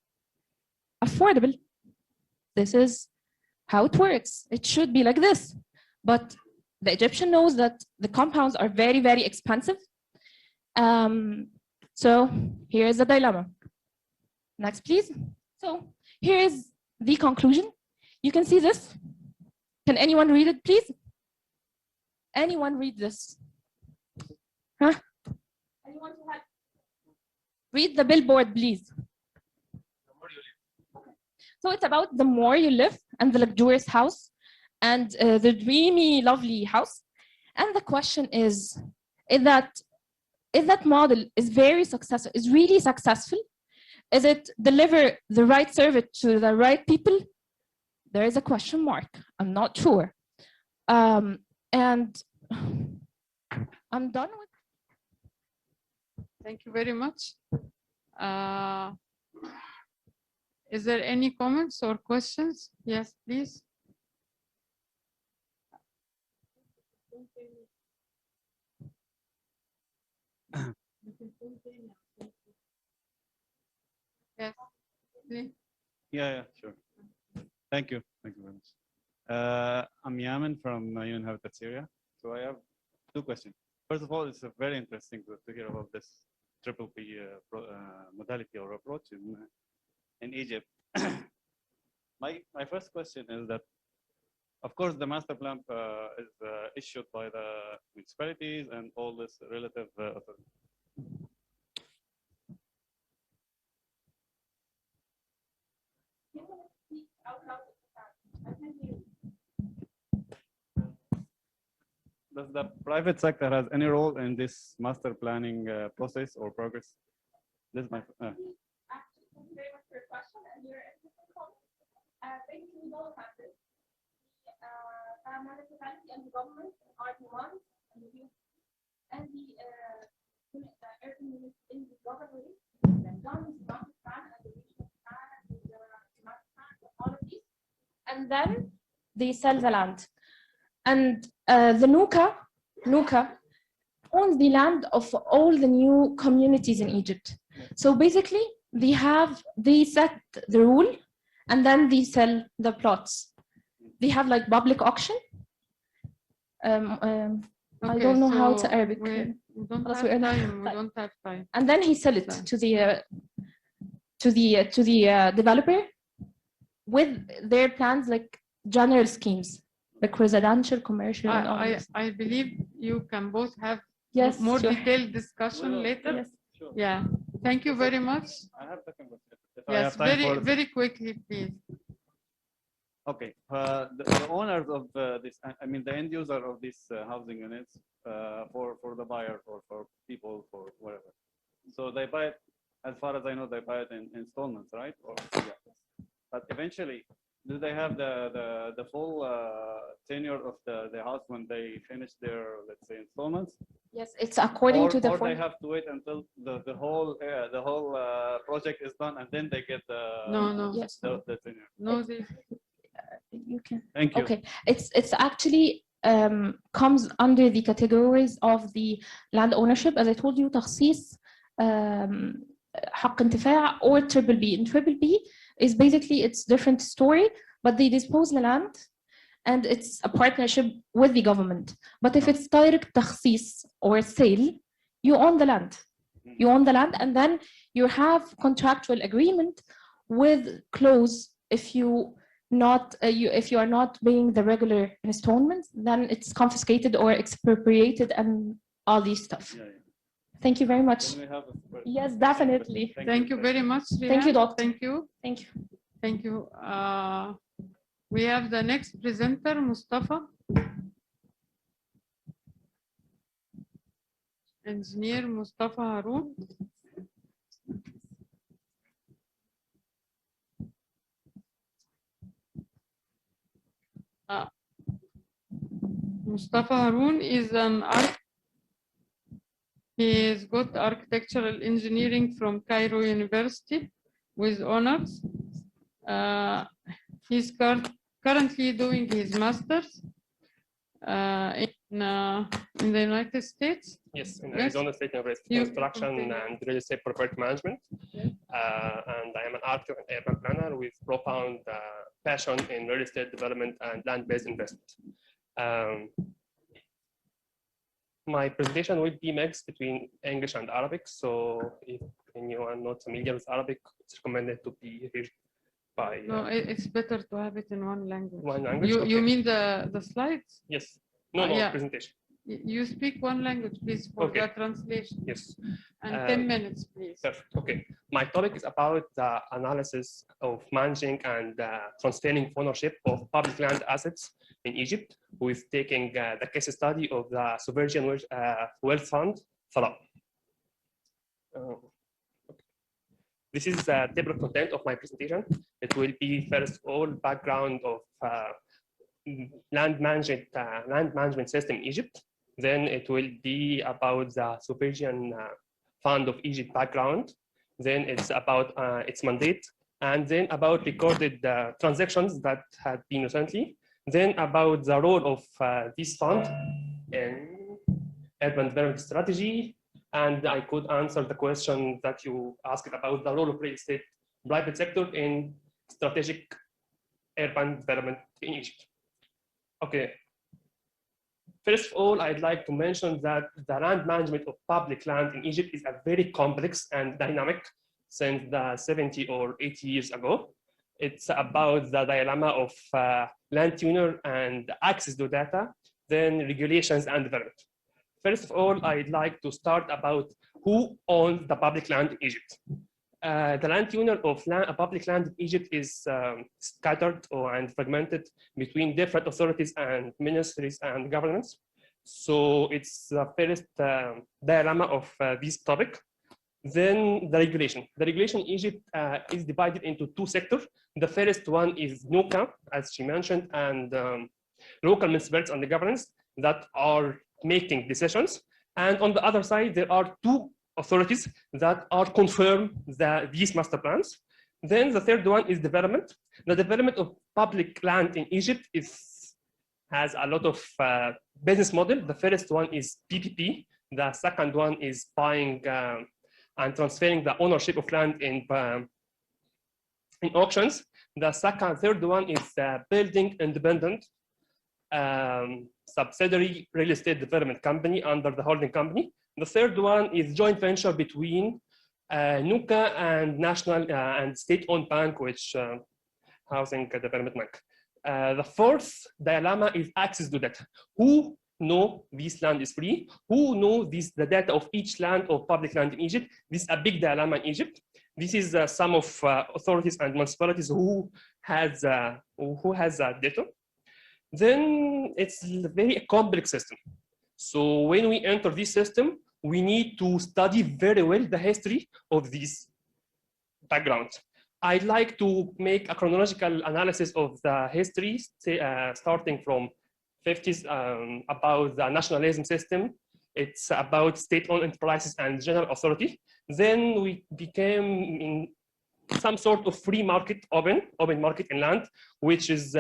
affordable. This is how it works. It should be like this. But the Egyptian knows that the compounds are very, very expensive. So here is the dilemma. Next, please. So here is the conclusion. You can see this. Can anyone read it, please? Anyone read this? Huh? Anyone who had... Read the billboard, please. So it's about the more you live and the luxurious house and the dreamy, lovely house. And the question is that model is very successful, is really successful? Is it deliver the right service to the right people? There is a question mark. I'm not sure. And I'm done with. Thank you very much. Is there any comments or questions? Yes, please. Yes. Please. Yeah, sure. Thank you very much. I'm Yaman from Human Habitat Syria. So I have two questions. First of all, it's very interesting to hear about this triple P modality or approach in Egypt. My first question is that, of course, the master plan is issued by the municipalities and all this relative authority. Does the private sector has any role in this master planning process or progress? This is my. Thank you very much for your question and your interesting comment. Basically, we don't have this. The municipality and the government are the ones and the urban units in the government that done the master plan and the regional plan and the master plan and all of these, and then they sell the land. And the Nuka owns the land of all the new communities in Egypt. So basically, they set the rule, and then they sell the plots. They have like public auction. I don't know how it's Arabic. We don't have time. And then he sell it to the developer with their plans, like general schemes, like residential, commercial. And all this. I believe you can both have more sure. detailed discussion later. Yes. Sure. Yeah. Thank you very much. I have second question. Yes, very quickly, please. Okay. The owners of this, I mean, the end user of these housing units for the buyer or for people for whatever. So they buy it, as far as I know, they buy it in installments, right? Or, yeah. But eventually, do they have the full tenure of the house when they finish their, let's say, installments? Yes, it's according to the. Or they have to wait until the whole project is done and then they get the Yes. the tenure. No, you can. Thank you. Okay, it's actually comes under the categories of the land ownership. As I told you, تخصيص حق انتفاع or triple B. And triple B is basically, it's different story, but they dispose the land and it's a partnership with the government. But if it's direct تخصيص or sale, you own the land. You own the land, and then you have contractual agreement with clause if you are not paying the regular installments, then it's confiscated or expropriated and all these stuff. Yeah, yeah. Thank you very much. Yes, definitely. Thank you very much, Rihan. Thank you, Doctor. Thank you. Thank you. Thank you. We have the next presenter, Mustafa. Engineer Mustafa Haroon. Mustafa Haroon is an architect. He has got architectural engineering from Cairo University with honors. He's currently doing his master's in the United States. Yes, in Arizona State University, construction and real estate property management. And I am an architect and urban planner with profound passion in real estate development and land-based investment. My presentation will be mixed between English and Arabic. So if anyone not familiar with Arabic, it's recommended to be here by. No, it's better to have it in one language. One language. You mean the slides? Yes. No, yeah. Presentation. You speak one language, please, for the translation. Yes. And 10 minutes, please. Perfect. Okay. My topic is about the analysis of managing and transferring ownership of public land assets in Egypt, with taking the case study of the sovereign wealth fund, Salah. This is the table of content of my presentation. It will be first all background of land management system in Egypt. Then it will be about the sovereign fund of Egypt background. Then it's about its mandate, and then about recorded transactions that had been recently. Then about the role of this fund in urban development strategy. And I could answer the question that you asked about the role of real estate private sector in strategic urban development in Egypt. Okay. First of all, I'd like to mention that the land management of public land in Egypt is a very complex and dynamic since the 70 or 80 years ago. It's about the dilemma of land tenure and access to data, then regulations and development. First of all, I'd like to start about who owns the public land in Egypt. The land tenure of public land in Egypt is scattered and fragmented between different authorities and ministries and governments. So it's the first dilemma of this topic. Then the regulation. The regulation in Egypt is divided into two sectors. The first one is NUCA, as she mentioned, and local municipalities and the governments that are making decisions. And on the other side, there are two authorities that are confirm these master plans. Then the third one is development. The development of public land in Egypt has a lot of business model. The first one is PPP. The second one is buying and transferring the ownership of land in auctions. The third one is building independent subsidiary real estate development company under the holding company. The third one is joint venture between NUCA and national and state-owned bank, which Housing Development Bank. The fourth dilemma is access to data. Who know this land is free? Who know the data of each land or public land in Egypt? This is a big dilemma in Egypt. This is some of authorities and municipalities who has data. Then it's a very complex system. So when we enter this system, we need to study very well the history of these backgrounds. I'd like to make a chronological analysis of the history, starting from 50s about the nationalism system. It's about state-owned enterprises and general authority. Then we became in some sort of free market, open market in land, which is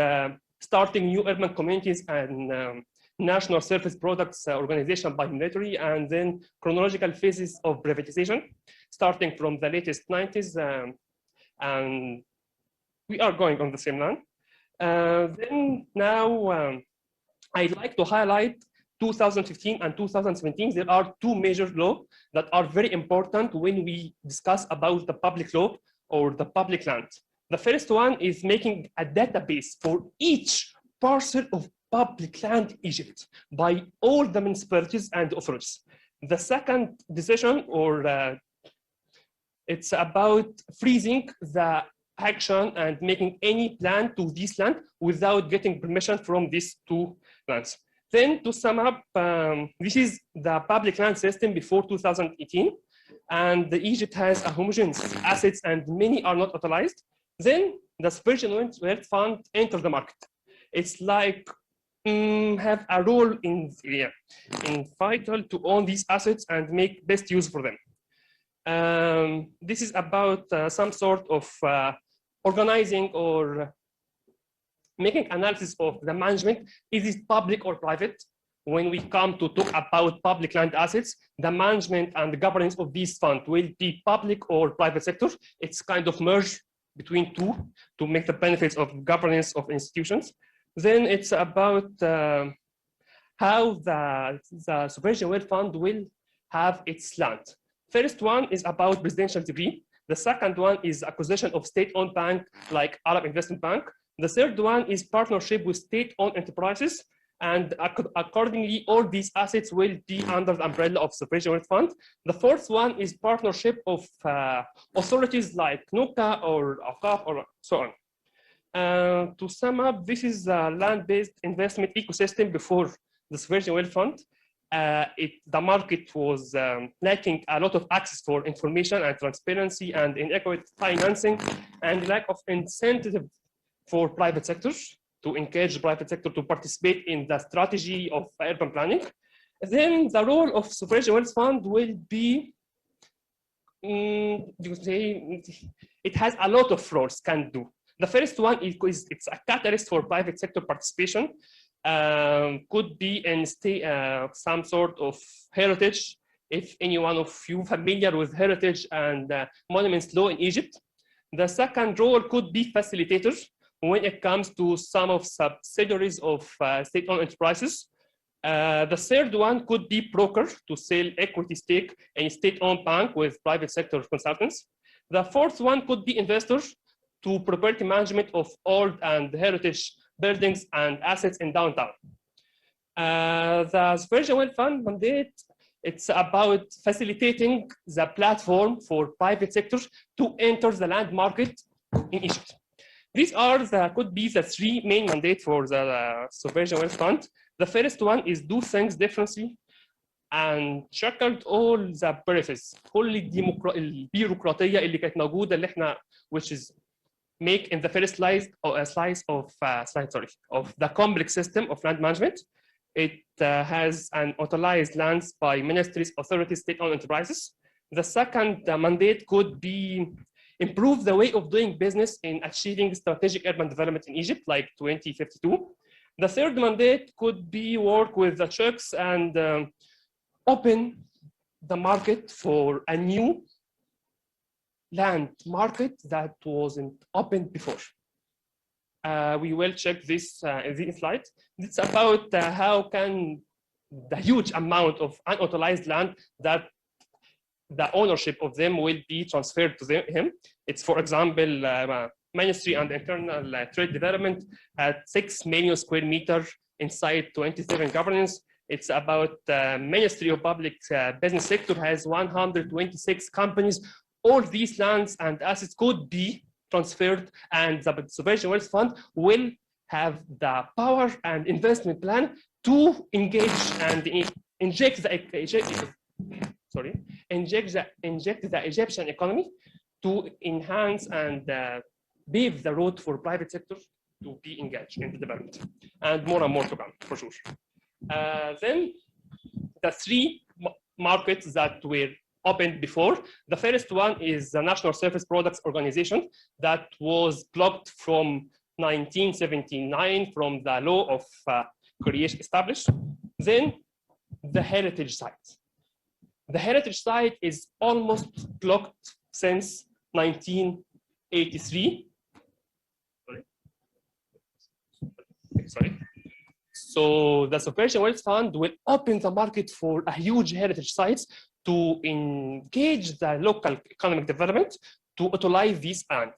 starting new urban communities and National Surface Products Organization by military, and then chronological phases of privatization, starting from the latest 90s, and we are going on the same line. Then now I'd like to highlight 2015 and 2017. There are two major laws that are very important when we discuss about the public law or the public land. The first one is making a database for each parcel of public land in Egypt by all the municipalities and authorities. The second decision, or it's about freezing the action and making any plan to this land without getting permission from these two lands. Then to sum up, this is the public land system before 2018, and Egypt has a homogeneous assets and many are not utilized. Then the Sovereign Wealth Fund enters the market. It's like have a role in vital to own these assets and make best use for them. This is about some sort of organizing or making analysis of the management. Is it public or private? When we come to talk about public land assets, the management and the governance of these funds will be public or private sector. It's kind of merged between two to make the benefits of governance of institutions. Then it's about how the Sovereign Wealth Fund will have its land. First one is about presidential decree. The second one is acquisition of state-owned bank like Arab Investment Bank. The third one is partnership with state-owned enterprises. And accordingly, all these assets will be under the umbrella of Sovereign Wealth Fund. The fourth one is partnership of authorities like NUCA or AFCAF or so on. To sum up, this is a land-based investment ecosystem before the Sovereign Wealth Fund. The market was lacking a lot of access for information and transparency and inadequate financing and lack of incentive for private sectors to encourage the private sector to participate in the strategy of urban planning. Then the role of Sovereign Wealth Fund will be, you say, it has a lot of roles can do. The first one is it's a catalyst for private sector participation. Could be in some sort of heritage. If any one of you familiar with heritage and monuments law in Egypt. The second role could be facilitators when it comes to some of subsidiaries of state-owned enterprises. The third one could be broker to sell equity stake in state-owned bank with private sector consultants. The fourth one could be investors to property management of old and heritage buildings and assets in downtown. The Sovereign Wealth Fund mandate, it's about facilitating the platform for private sectors to enter the land market in Egypt. These are could be the three main mandates for the Sovereign Wealth Fund. The first one is do things differently and checkered all the peripheries. كل البيروقراطية اللي كانت موجودة اللي احنا which is make in the first slice of the complex system of land management. It has an utilized lands by ministries, authorities, state-owned enterprises. The second mandate could be improve the way of doing business in achieving strategic urban development in Egypt, like 2052. The third mandate could be work with the Turks and open the market for a new land market that wasn't open before. We will check this in this slide. It's about how can the huge amount of unutilized land that the ownership of them will be transferred to him. It's, for example, Ministry and Internal Trade Development at 6 million square meters inside 27 governance. It's about Ministry of Public Business Sector has 126 companies. All these lands and assets could be transferred, and the Sovereign Wealth Fund will have the power and investment plan to engage and inject the Egyptian economy to enhance and pave the road for private sector to be engaged in the development, and more to come for sure. Then the three markets that were opened before. The first one is the National Surface Products Organization that was blocked from 1979 from the law of creation established. Then the heritage site. The heritage site is almost blocked since 1983. Sorry. So the Sovereign Wealth Fund will open the market for a huge heritage sites to engage the local economic development to utilize these land.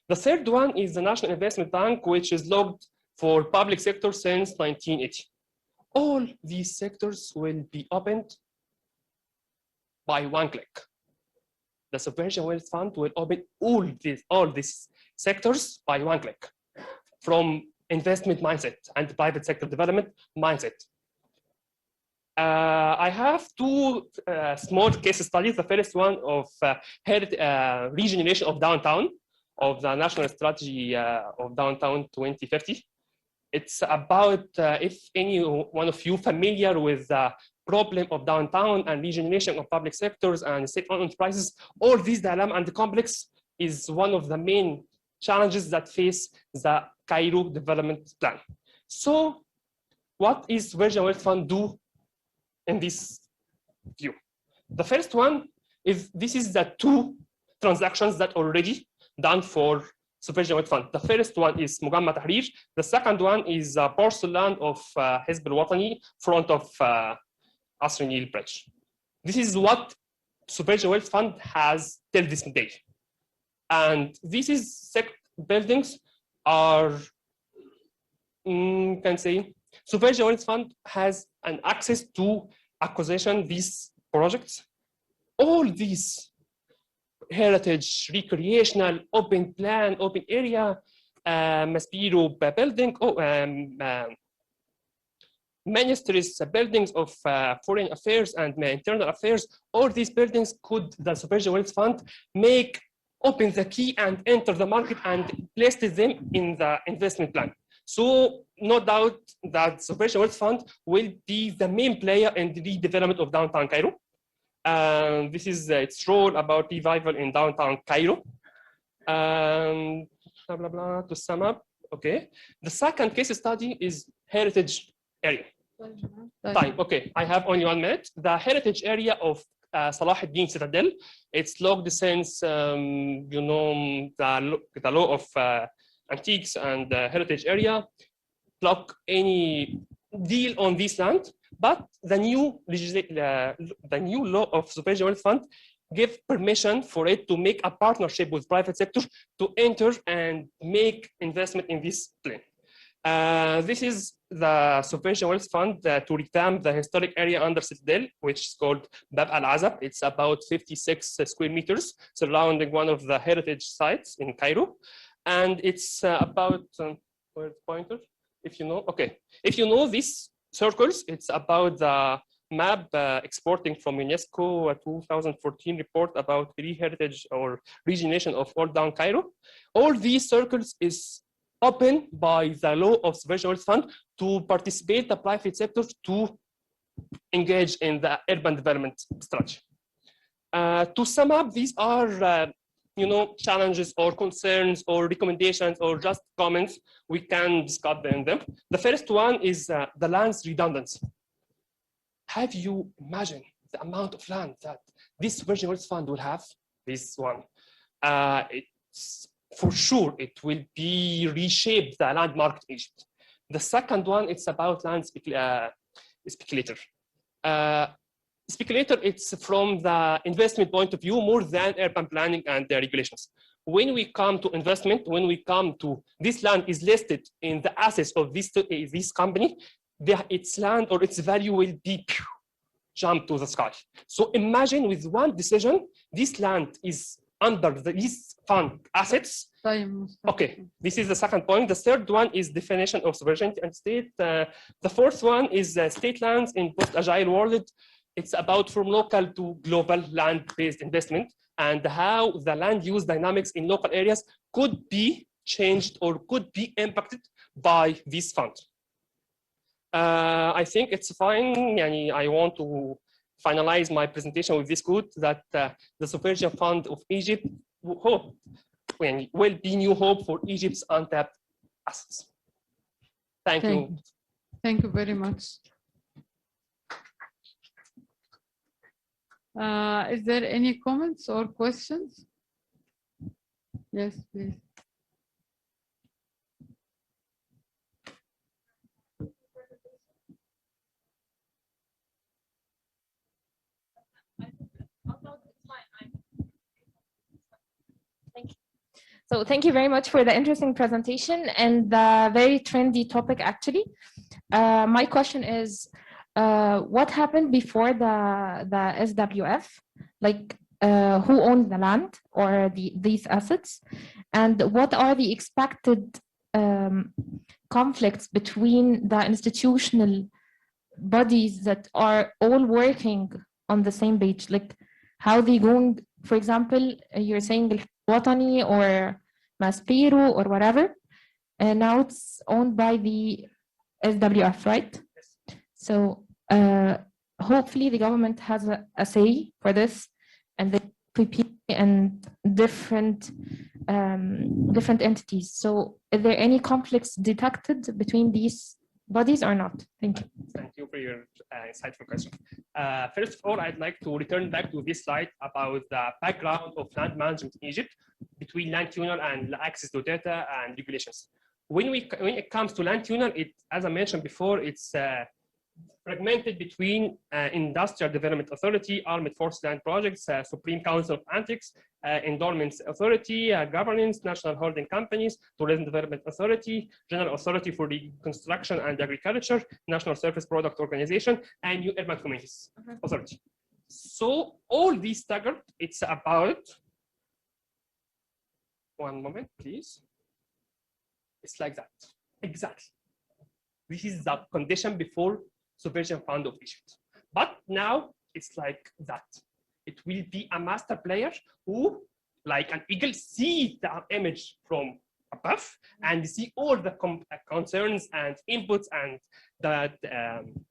The third one is the National Investment Bank, which is logged for public sector since 1980. All these sectors will be opened by one click. The Sovereign Wealth Fund will open all these sectors by one click, from investment mindset and private sector development mindset. I have two small case studies. The first one of regeneration of downtown of the National Strategy of Downtown 2050. It's about if any one of you familiar with the problem of downtown and regeneration of public sectors and state-owned enterprises, all these dilemma and the complex is one of the main challenges that face the Cairo development plan. So what is Virgin Wealth Fund do in this view? The first one is this is the two transactions that already done for Sovereign Wealth Fund. The first one is Mugamma Tahrir. The second one is parcel land of Hizb al-Watani front of Asr Nil Bridge. This is what Sovereign Wealth Fund has till this day. And this is buildings are, can say, Sovereign Wealth Fund has an access to acquisition these projects. All these heritage, recreational, open plan, open area, Maspiro building, ministries, buildings of foreign affairs and internal affairs, all these buildings could the Sovereign Wealth Fund open the key and enter the market and place them in the investment plan. So no doubt that Sovereign Wealth Fund will be the main player in the redevelopment of downtown Cairo. This is its role about revival in downtown Cairo. Blah, blah, blah, to sum up, okay. The second case study is heritage area. Time, okay, I have only 1 minute. The heritage area of Salah ad-Din Citadel, it's logged since, you know, the law of antiques and heritage area, block any deal on this land, but the new law of Sovereign Wealth Fund give permission for it to make a partnership with private sector to enter and make investment in this plan. This is the Sovereign Wealth Fund to revamp the historic area under Citadel, which is called Bab al-Azab. It's about 56 square meters surrounding one of the heritage sites in Cairo. And it's about, where's the pointer? If you know, okay. If you know these circles, it's about the map exporting from UNESCO 2014 report about heritage or regeneration of Old Down Cairo. All these circles is open by the law of Sovereign Wealth Fund to participate the private sector to engage in the urban development strategy. To sum up, these are you know, challenges or concerns or recommendations or just comments we can discuss them. The first one is the land's redundancy. Have you imagined the amount of land that this Sovereign Wealth Fund will have? This one, it's for sure it will be reshape the land market in Egypt. The second one, it's about land speculator. Speculator, it's from the investment point of view more than urban planning and the regulations. When we come to investment, when we come to this land is listed in the assets of this company, its land or its value will be jump to the sky. So imagine with one decision, this land is under these fund assets. Okay, this is the second point. The third one is definition of sovereignty and state. The fourth one is state lands in post-agile world. It's about from local to global land-based investment and how the land use dynamics in local areas could be changed or could be impacted by this fund. I think it's fine. I want to finalize my presentation with this quote that the Sovereign Fund of Egypt will be new hope for Egypt's untapped assets. Thank you. Thank you very much. Is there any comments or questions? Yes, please. Thank you. So thank you very much for the interesting presentation and the very trendy topic actually. My question is, what happened before the SWF? Like who owned the land or these assets? And what are the expected conflicts between the institutional bodies that are all working on the same page? Like how they going, for example, you're saying Watani or Maspero or whatever, and now it's owned by the SWF, right? So hopefully the government has a say for this, and the PP and different entities. So are there any conflicts detected between these bodies or not? Thank you. Thank you for your insightful question. First of all, I'd like to return back to this slide about the background of land management in Egypt between land tenure and access to data and regulations. When it comes to land tenure, as I mentioned before, it's fragmented between Industrial Development Authority, Armed Forces Land Projects, Supreme Council of Antiques, Endowments Authority, Governance, National Holding Companies, Tourism Development Authority, General Authority for Reconstruction and Agriculture, National Surface Product Organization, and New Urban Communities Authority. So all these staggered, it's about, one moment, please. It's like that, exactly. This is the condition before Sovereign Fund of Egypt. But now it's like that. It will be a master player who, like an eagle, see the image from above and see all the concerns and inputs and the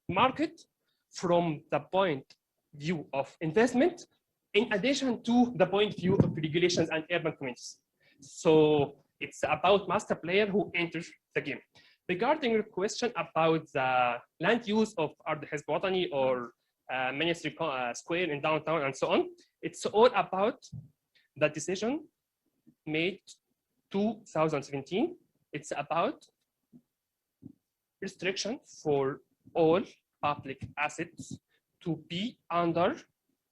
market from the point view of investment, in addition to the point view of regulations and urban communities. So it's about master player who enters the game. Regarding your question about the land use of Ard Hezbollah or Ministry Square in downtown and so on, it's all about the decision made 2017. It's about restriction for all public assets to be under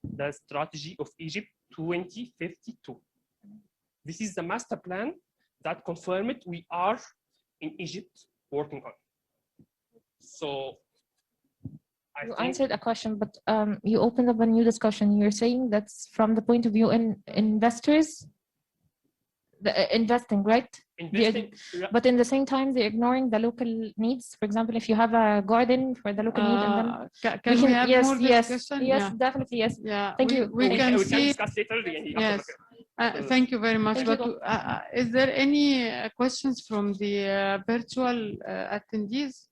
the strategy of Egypt 2052. This is the master plan that confirmed we are in Egypt working on. So you answered a question, but you opened up a new discussion. You're saying that's from the point of view in investors, investing, right? Investing, but in the same time, they're ignoring the local needs. For example, if you have a garden for the local need, and then can we have more Yes, discussion? yeah. Definitely, yes. Yeah, thank you. We can see. discuss later. Yes. Thank you very much. But is there any questions from the virtual attendees?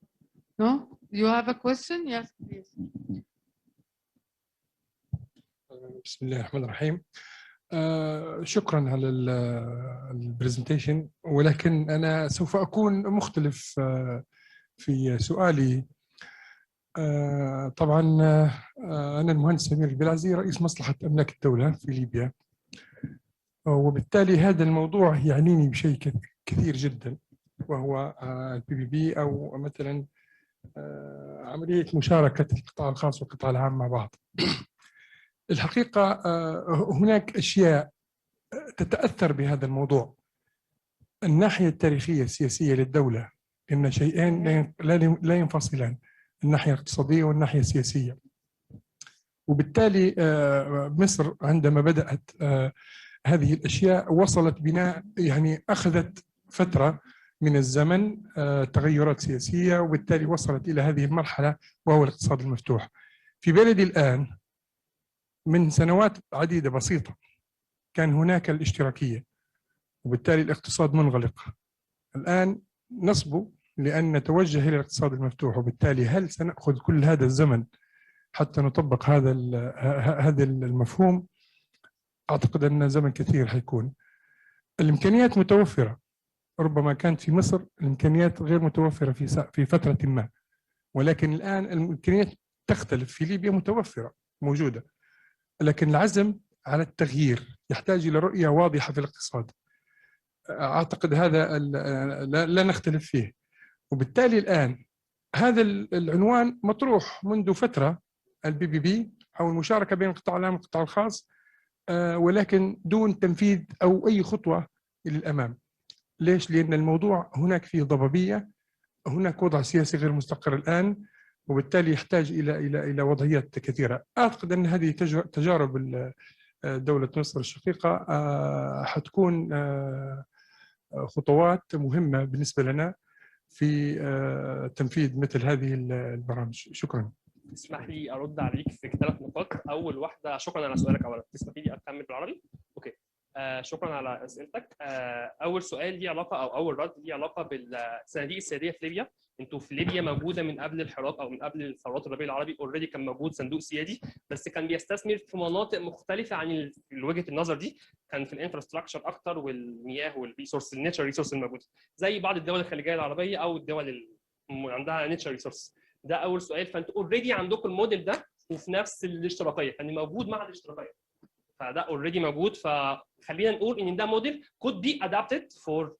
No? You have a question? Yes, please. بسم الله الرحمن الرحيم. شكرا على البرزنتيشن، ولكن أنا سوف أكون مختلف في سؤالي. طبعا أنا المهندس سمير البلعزي رئيس مصلحة أملاك الدولة في ليبيا، وبالتالي هذا الموضوع يعنيني بشيء كثير جدا، وهو الPPP أو مثلا عملية مشاركة القطاع الخاص والقطاع العام مع بعض. الحقيقة هناك أشياء تتأثر بهذا الموضوع. الناحية التاريخية السياسية للدولة إن شيئين لا ينفصلان، الناحية الاقتصادية والناحية السياسية. وبالتالي مصر عندما بدأت هذه الأشياء وصلت بنا، يعني أخذت فترة من الزمن تغيرات سياسية، وبالتالي وصلت إلى هذه المرحلة وهو الاقتصاد المفتوح. في بلدي الآن من سنوات عديدة بسيطة كان هناك الاشتراكية، وبالتالي الاقتصاد منغلق. الآن نصبو لأن نتوجه إلى الاقتصاد المفتوح، وبالتالي هل سنأخذ كل هذا الزمن حتى نطبق هذا المفهوم؟ أعتقد أن زمن كثير حيكون. الإمكانيات متوفرة، ربما كانت في مصر الإمكانيات غير متوفرة في فترة ما. ولكن الآن الإمكانيات تختلف. في ليبيا متوفرة موجودة، لكن العزم على التغيير يحتاج إلى رؤية واضحة في الاقتصاد. أعتقد هذا لا نختلف فيه. وبالتالي الآن هذا العنوان مطروح منذ فترة، البي بي بي أو المشاركة بين القطاع العام والقطاع الخاص، ولكن دون تنفيذ أو أي خطوة إلى الأمام. ليش؟ لأن الموضوع هناك فيه ضبابية، هناك وضع سياسي غير مستقر الآن، وبالتالي يحتاج إلى وضعيات كثيرة. أعتقد أن هذه تجارب دولة مصر الشقيقة حتكون خطوات مهمة بالنسبة لنا في تنفيذ مثل هذه البرامج. شكرا. تسمح لي ارد عليك في 3 نقاط. اول واحده، شكرا على سؤالك. اولا تسمح لي اكمل بالعربي؟ اوكي. شكرا على اسئلتك. اول سؤال ليه علاقه، او اول رد ليه علاقه بالصناديق السياديه في ليبيا. انتوا في ليبيا موجوده من قبل الحراك او من قبل الثورات الربيع العربي، اوريدي كان موجود صندوق سيادي، بس كان بيستثمر في مناطق مختلفه عن وجهه النظر دي. كان في الانفراستراكشر اكتر والمياه والريسورس، النيتشر ريسورس الموجوده، زي بعض الدول الخليجيه العربيه او الدول اللي عندها نيتشر ريسورس. ده اول سؤال. فانتوا اوريدي عندكم الموديل ده وفي نفس الاشتراكيه، كان موجود مع الاشتراكيه، فده اوريدي موجود. فخلينا نقول ان ده موديل could be adapted for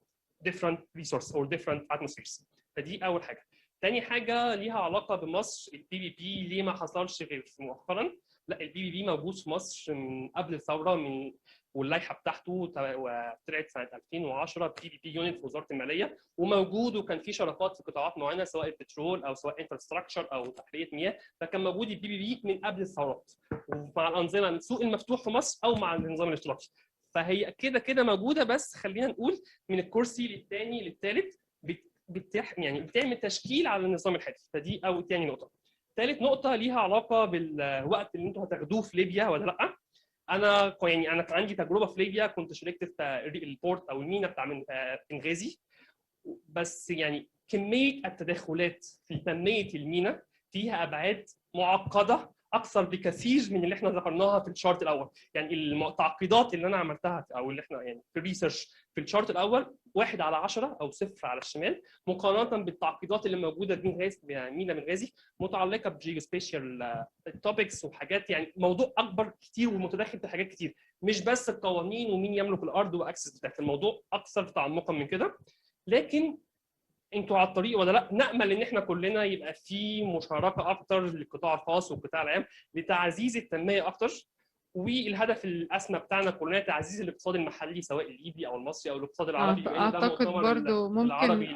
different resources or different atmospheres. فدي اول حاجه. تاني حاجه ليها علاقه بمصر، البي بي بي ليه ما حصلش غير مؤخرا؟ لا، البي بي بي موجود في مصر من قبل الثوره، واللائحه بتاعته طلعت سنه 2010 بي بي بي يونت في وزاره الماليه، وموجود، وكان في شراكات في قطاعات معينه سواء البترول او سواء انفراستراكشر او تحليه مياه، فكان موجود البي بي بي من قبل الثورات، ومع الانظمه السوق المفتوح في مصر او مع النظام الاشتراكي. فهي كده كده موجوده، بس خلينا نقول من الكرسي للثاني للثالث يعني بتعمل تشكيل على النظام الحالي. فدي او ثاني نقطه. ثالث نقطه ليها علاقه بالوقت اللي انتوا هتاخدوه في ليبيا ولا لا. انا كان عندي تجربه في ليبيا، كنت شاركت في البورت او المينا بتاع بنغازي، بس يعني كميه التدخلات في تنميه المينا فيها ابعاد معقده اكثر بكثير من اللي احنا ذكرناها في الشارت الاول. يعني التعقيدات اللي انا عملتها او اللي احنا يعني في الريسيرش في الشارت الاول 1 على 10 او 0 على الشمال، مقارنه بالتعقيدات اللي موجوده في مينا بنغازي متعلقه بجيوسبيشال توبكس وحاجات، يعني موضوع اكبر كتير ومتداخل في حاجات كتير، مش بس القوانين ومين يملك الارض واكسس بتاعت الموضوع، اكثر تعمقا من كده. لكن انتوا على الطريق ولا لا؟ نامل ان احنا كلنا يبقى في مشاركه اكتر للقطاع الخاص والقطاع العام لتعزيز التنميه اكتر، والهدف الاسمى بتاعنا كلنا تعزيز الاقتصاد المحلي سواء الليبي او المصري او الاقتصاد العربي، بما ان ده اعتقد مؤتمر برضو ممكن العربي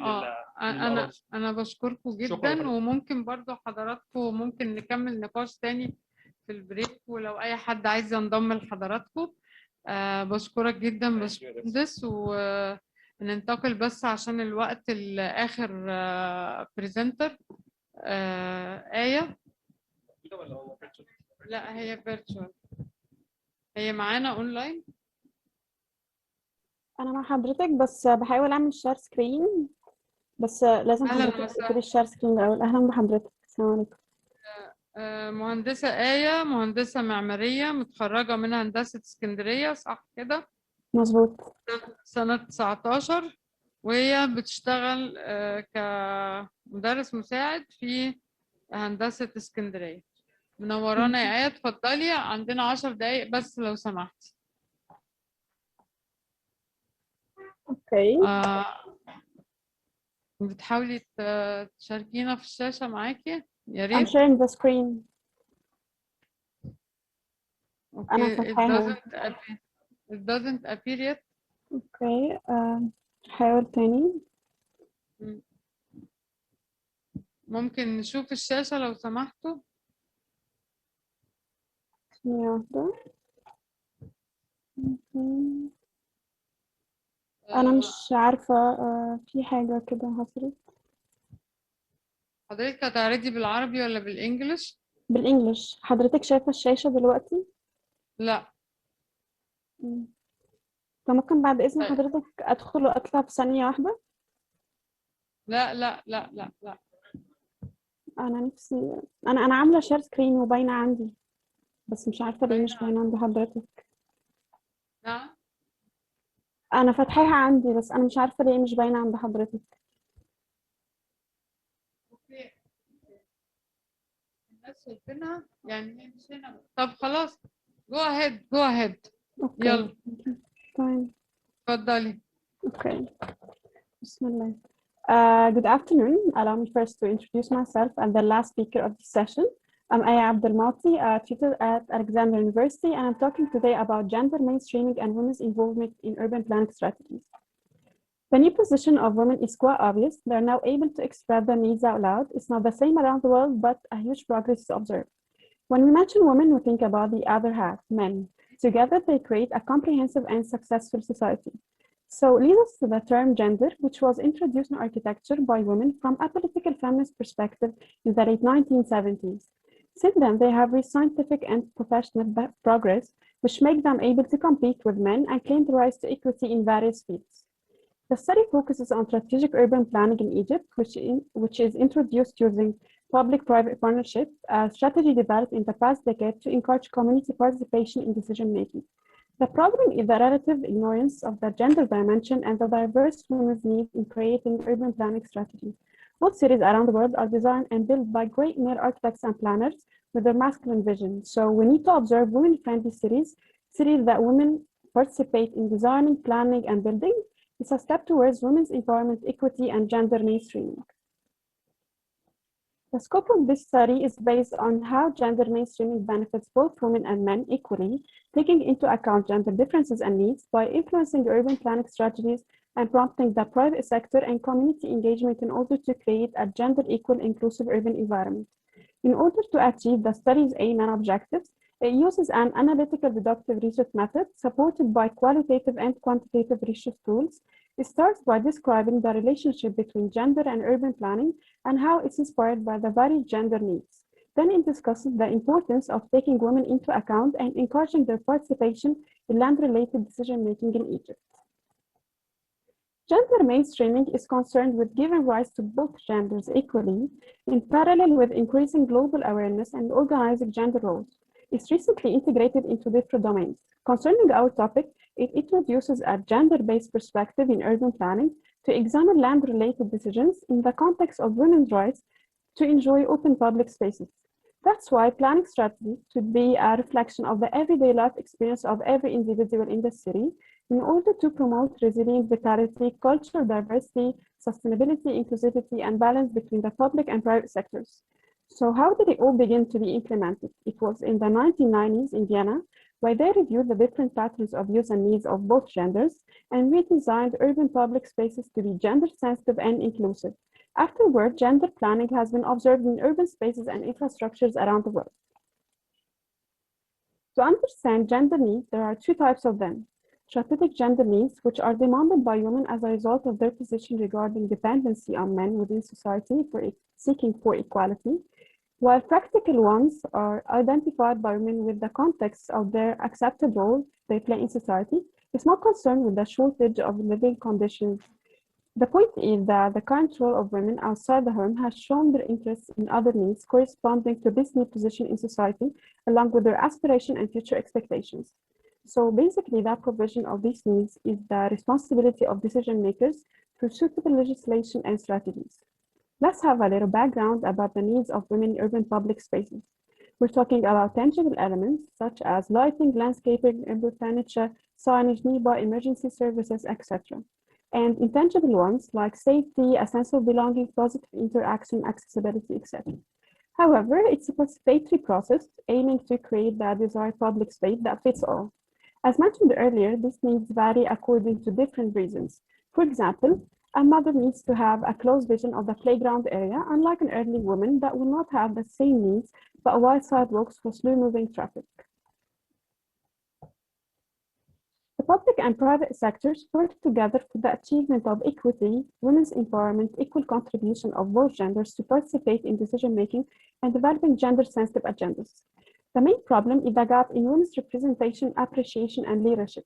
انا بشكركم جدا، وممكن برضو حضراتكم ممكن نكمل نقاش تاني في البريك، ولو اي حد عايز ينضم لحضراتكم. بشكرك جدا باشمهندس، وننتقل بس عشان الوقت لاخر بريزنتر آية. لا، هي فيرتشوال، هي معانا اونلاين. انا مع حضرتك، بس بحاول اعمل شير سكرين، بس لازم اهلا حضرتك وسهلا. تقفلي الشير سكرين الاول. اهلا بحضرتك، السلام عليكم. مهندسة آية مهندسة معمارية متخرجة من هندسة اسكندرية، صح كده؟ مظبوط. سنة 19، وهي بتشتغل كمدرس مساعد في هندسة اسكندرية. منورانا يا آية، اتفضلي، عندنا 10 دقايق بس لو سمحتي. اوكي. بتحاولي تشاركينا في الشاشة معاكي يا I'm ريت. sharing the screen. أنا Okay, فاتحاها. it doesn't appear yet. اوكي، حاول تاني. ممكن نشوف الشاشة لو سمحتوا؟ ثانية واحدة. أنا مش عارفة، في حاجة كده حصلت. حضرتك هتعرضي بالعربي ولا بالإنجليش؟ بالإنجلش. حضرتك شايفة الشاشة دلوقتي؟ لا. فممكن بعد إذن حضرتك أدخل وأطلع في ثانية واحدة؟ لا لا لا لا لا. أنا نفسي أنا عاملة شير سكرين وباينة عندي، بس مش عارفة ليه مش باينة عند حضرتك. نعم. أنا فاتحاها عندي، بس أنا مش عارفة ليه مش باينة عند حضرتك. اوكي. الناس شايفينها يعني هي مش هنا. طب خلاص go ahead go ahead. Okay. يلا Fine. اتفضلي. Okay. Bismillah. Good afternoon. Allow me first to introduce myself as the last speaker of this session. I'm Aya Abdelmalti, a tutor at Alexander University, and I'm talking today about gender mainstreaming and women's involvement in urban planning strategies. The new position of women is quite obvious. They're now able to express their needs out loud. It's not the same around the world, but a huge progress is observed. When we mention women, we think about the other half, men. Together, they create a comprehensive and successful society. So leads us to the term gender, which was introduced in architecture by women from a political feminist perspective in the late 1970s. Since then, they have reached scientific and professional progress, which make them able to compete with men and claim the rights to equity in various fields. The study focuses on strategic urban planning in Egypt, which is introduced using public-private partnership, a strategy developed in the past decade to encourage community participation in decision-making. The problem is the relative ignorance of the gender dimension and the diverse women's needs in creating urban planning strategies. Most cities around the world are designed and built by great male architects and planners with a masculine vision. So we need to observe women-friendly cities, cities that women participate in designing, planning, and building. It's a step towards women's empowerment, equity, and gender mainstreaming. The scope of this study is based on how gender mainstreaming benefits both women and men equally, taking into account gender differences and needs by influencing urban planning strategies and prompting the private sector and community engagement in order to create a gender equal, inclusive urban environment. In order to achieve the study's aim and objectives, it uses an analytical deductive research method supported by qualitative and quantitative research tools. It starts by describing the relationship between gender and urban planning and how it's inspired by the varied gender needs. Then it discusses the importance of taking women into account and encouraging their participation in land-related decision-making in Egypt. Gender mainstreaming is concerned with giving rise to both genders equally, in parallel with increasing global awareness and organizing gender roles. It's recently integrated into different domains. Concerning our topic, it introduces a gender-based perspective in urban planning to examine land-related decisions in the context of women's rights to enjoy open public spaces. That's why planning strategy should be a reflection of the everyday life experience of every individual in the city in order to promote resilience, vitality, cultural diversity, sustainability, inclusivity, and balance between the public and private sectors. So how did it all begin to be implemented? It was in the 1990s in Vienna, where they reviewed the different patterns of use and needs of both genders and redesigned urban public spaces to be gender sensitive and inclusive. Afterward, gender planning has been observed in urban spaces and infrastructures around the world. To understand gender needs, there are two types of them. Strategic gender needs, which are demanded by women as a result of their position regarding dependency on men within society for seeking for equality, while practical ones are identified by women with the context of their accepted role they play in society. It's more concerned with the shortage of living conditions. The point is that the current role of women outside the home has shown their interest in other needs corresponding to this new position in society, along with their aspiration and future expectations. So basically, that provision of these needs is the responsibility of decision makers through suitable legislation and strategies. Let's have a little background about the needs of women in urban public spaces. We're talking about tangible elements such as lighting, landscaping, urban furniture, signage, nearby emergency services, etc. And intangible ones like safety, a sense of belonging, positive interaction, accessibility, etc. However, it's a participatory process aiming to create the desired public space that fits all. As mentioned earlier, these needs vary according to different reasons. For example, a mother needs to have a close vision of the playground area, unlike an elderly woman that will not have the same needs, but wide sidewalks for slow-moving traffic. The public and private sectors work together for the achievement of equity, women's empowerment, equal contribution of both genders to participate in decision-making and developing gender-sensitive agendas. The main problem is the gap in women's representation, appreciation, and leadership.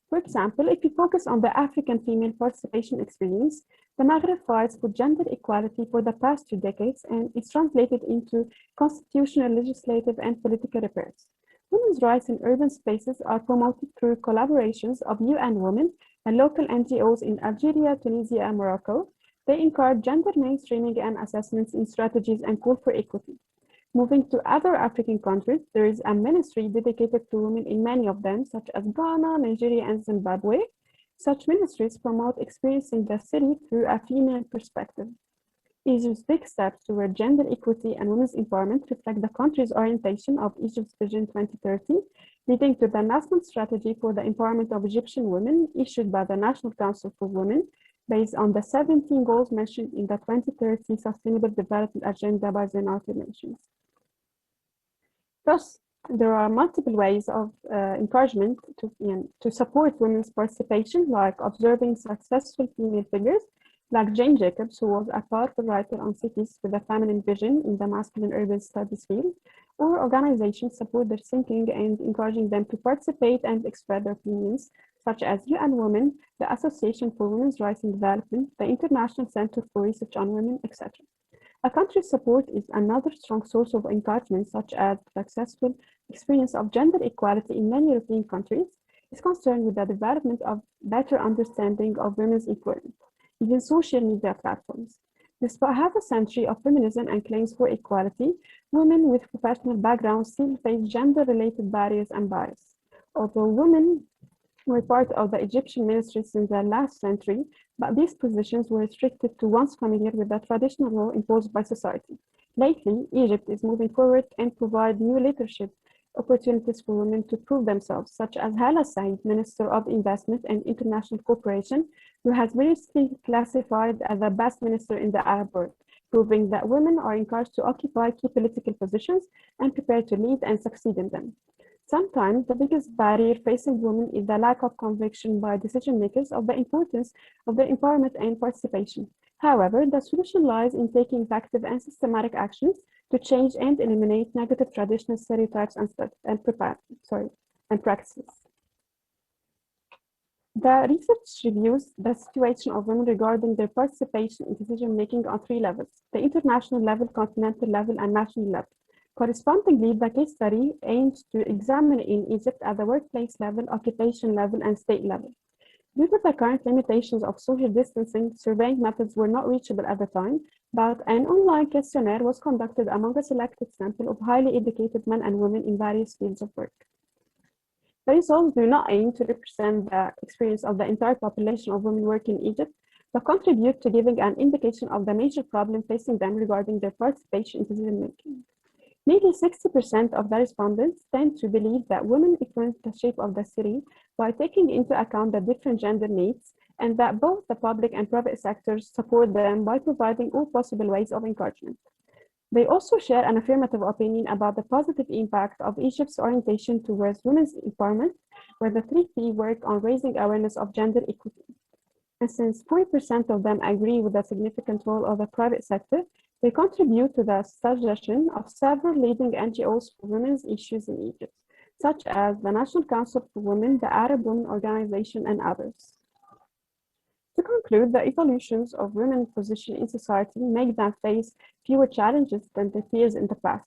For example, if you focus on the African female participation experience, the Maghreb fights for gender equality for the past 2 decades, and it's translated into constitutional, legislative, and political repairs. Women's rights in urban spaces are promoted through collaborations of UN Women and local NGOs in Algeria, Tunisia, and Morocco. They encourage gender mainstreaming and assessments in strategies and call for equity. Moving to other African countries, there is a ministry dedicated to women in many of them, such as Ghana, Nigeria, and Zimbabwe. Such ministries promote experiencing the city through a female perspective. Egypt's big steps toward gender equity and women's empowerment reflect the country's orientation of Egypt's Vision 2030, leading to the National Strategy for the Empowerment of Egyptian Women, issued by the National Council for Women, based on the 17 goals mentioned in the 2030 Sustainable Development Agenda by the United Nations. Thus, there are multiple ways of encouragement to support women's participation, like observing successful female figures, like Jane Jacobs, who was a powerful writer on cities with a feminine vision in the masculine urban studies field, or organizations support their thinking and encouraging them to participate and express their opinions, such as UN Women, the Association for Women's Rights and Development, the International Center for Research on Women, etc. A country's support is another strong source of encouragement, such as the successful experience of gender equality in many European countries is concerned with the development of better understanding of women's employment, even social media platforms. Despite half a century of feminism and claims for equality, women with professional backgrounds still face gender-related barriers and bias. Although women were part of the Egyptian ministries in the last century, but these positions were restricted to ones familiar with the traditional role imposed by society. Lately, Egypt is moving forward and provide new leadership opportunities for women to prove themselves, such as Hala Said, Minister of Investment and International Cooperation, who has been recently classified as the best minister in the Arab world, proving that women are encouraged to occupy key political positions and prepared to lead and succeed in them. Sometimes the biggest barrier facing women is the lack of conviction by decision makers of the importance of their empowerment and participation. However, the solution lies in taking effective and systematic actions to change and eliminate negative traditional stereotypes and practices. The research reviews the situation of women regarding their participation in decision-making on 3 levels: the international level, continental level, and national level. Correspondingly, the case study aims to examine in Egypt at the workplace level, occupation level, and state level. Due to the current limitations of social distancing, surveying methods were not reachable at the time, but an online questionnaire was conducted among a selected sample of highly educated men and women in various fields of work. The results do not aim to represent the experience of the entire population of women working in Egypt, but contribute to giving an indication of the major problem facing them regarding their participation in decision-making. Nearly 60% of the respondents tend to believe that women influence the shape of the city by taking into account the different gender needs, and that both the public and private sectors support them by providing all possible ways of encouragement. They also share an affirmative opinion about the positive impact of Egypt's orientation towards women's empowerment, where the 3P work on raising awareness of gender equity. And since 40% of them agree with the significant role of the private sector, they contribute to the suggestion of several leading NGOs for women's issues in Egypt, such as the National Council for Women, the Arab Women Organization, and others. To conclude, the evolutions of women's position in society make them face fewer challenges than their peers in the past.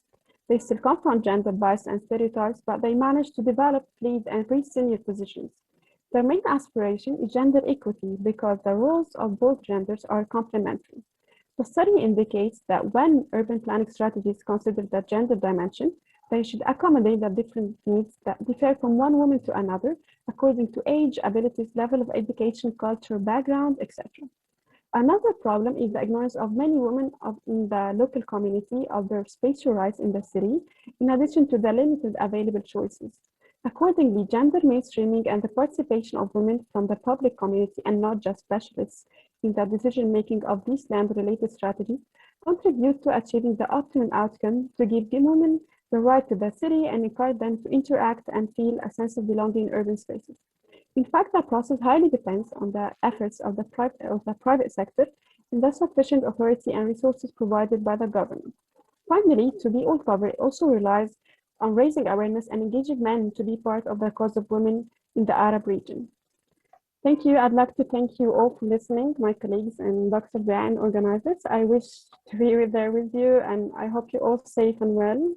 They still confront gender bias and stereotypes, but they manage to develop, lead, and reach senior positions. Their main aspiration is gender equity because the roles of both genders are complementary. The study indicates that when urban planning strategies consider the gender dimension, they should accommodate the different needs that differ from one woman to another, according to age, abilities, level of education, culture, background, etc. Another problem is the ignorance of many women in the local community of their spatial rights in the city, in addition to the limited available choices. Accordingly, gender mainstreaming and the participation of women from the public community and not just specialists in the decision-making of these land-related strategies contribute to achieving the optimum outcome to give women the right to the city and encourage them to interact and feel a sense of belonging in urban spaces. In fact, that process highly depends on the efforts of the private sector and the sufficient authority and resources provided by the government. Finally, to be all covered, it also relies on raising awareness and engaging men to be part of the cause of women in the Arab region. Thank you. I'd like to thank you all for listening, my colleagues and Dr. Bia and organizers. I wish to be there with you, and I hope you're all safe and well.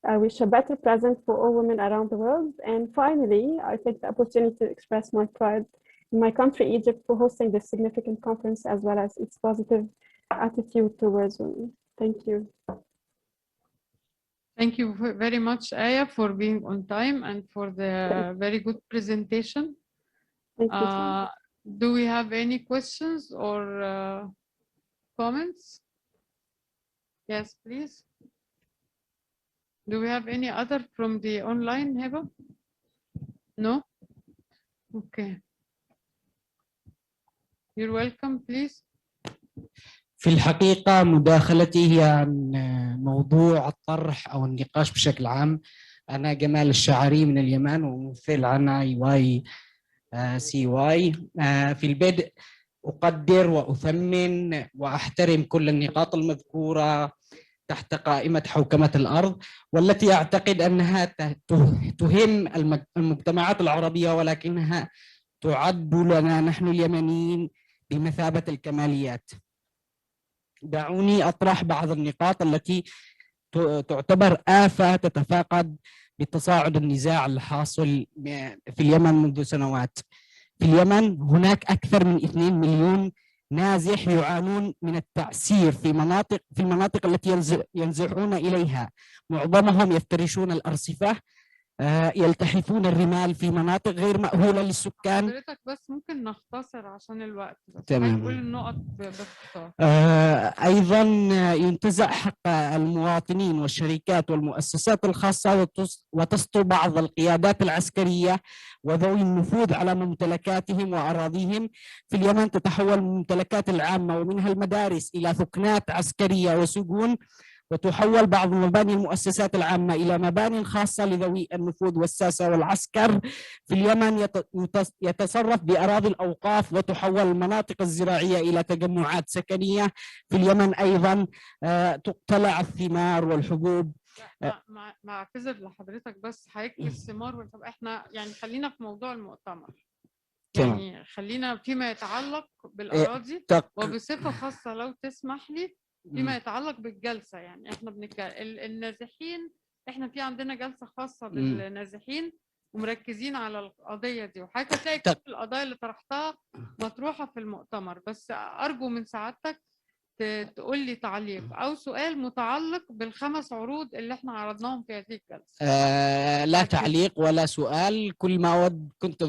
I wish a better present for all women around the world. And finally, I take the opportunity to express my pride in my country, Egypt, for hosting this significant conference, as well as its positive attitude towards women. Thank you. Thank you very much, Aya, for being on time and for the very good presentation. Thank you. Do we have any questions or comments? Yes, please. Do we have any other from the online, Heba? No? Okay. You're welcome, please. في الحقيقة مداخلتي هي عن موضوع الطرح أو النقاش بشكل عام. أنا جمال الشعري من اليمن وممثل عن IY CY. في البدء أقدر وأثمن وأحترم كل النقاط المذكورة تحت قائمة حوكمة الأرض، والتي أعتقد أنها تهم المجتمعات العربية، ولكنها تعد لنا نحن اليمنيين بمثابة الكماليات. دعوني أطرح بعض النقاط التي تعتبر آفة تتفاقد بتصاعد النزاع الحاصل في اليمن منذ سنوات. في اليمن هناك أكثر من 2 مليون نازح يعانون من التعسير في المناطق التي ينزحون إليها. معظمهم يفترشون الأرصفة، يلتحفون الرمال في مناطق غير مأهولة للسكان. حضرتك بس ممكن نختصر عشان الوقت، بس تمام. هنقول النقط باختصار. أيضا ينتزع حق المواطنين والشركات والمؤسسات الخاصة وتسطو بعض القيادات العسكرية وذوي النفوذ على ممتلكاتهم وأراضيهم. في اليمن تتحول الممتلكات العامة ومنها المدارس إلى ثكنات عسكرية وسجون، وتحول بعض مباني المؤسسات العامة إلى مباني خاصة لذوي النفوذ والساسة والعسكر. في اليمن يتصرف بأراضي الأوقاف وتحول المناطق الزراعية إلى تجمعات سكنية. في اليمن أيضا تقتلع الثمار والحبوب. مع اعتذر لحضرتك، بس حضرتك الثمار، طب احنا يعني خلينا في موضوع المؤتمر. يعني خلينا فيما يتعلق بالأراضي وبصفة خاصة لو تسمح لي فيما يتعلق بالجلسة. يعني احنا النازحين، احنا في عندنا جلسة خاصة بالنازحين ومركزين على القضية دي، وحضرتك هتلاقي كل القضايا اللي طرحتها مطروحة في المؤتمر. بس أرجو من سعادتك تقول لي تعليق أو سؤال متعلق بالخمس عروض اللي احنا عرضناهم في هذه الجلسة. لا تعليق ولا سؤال، كل ما أود كنت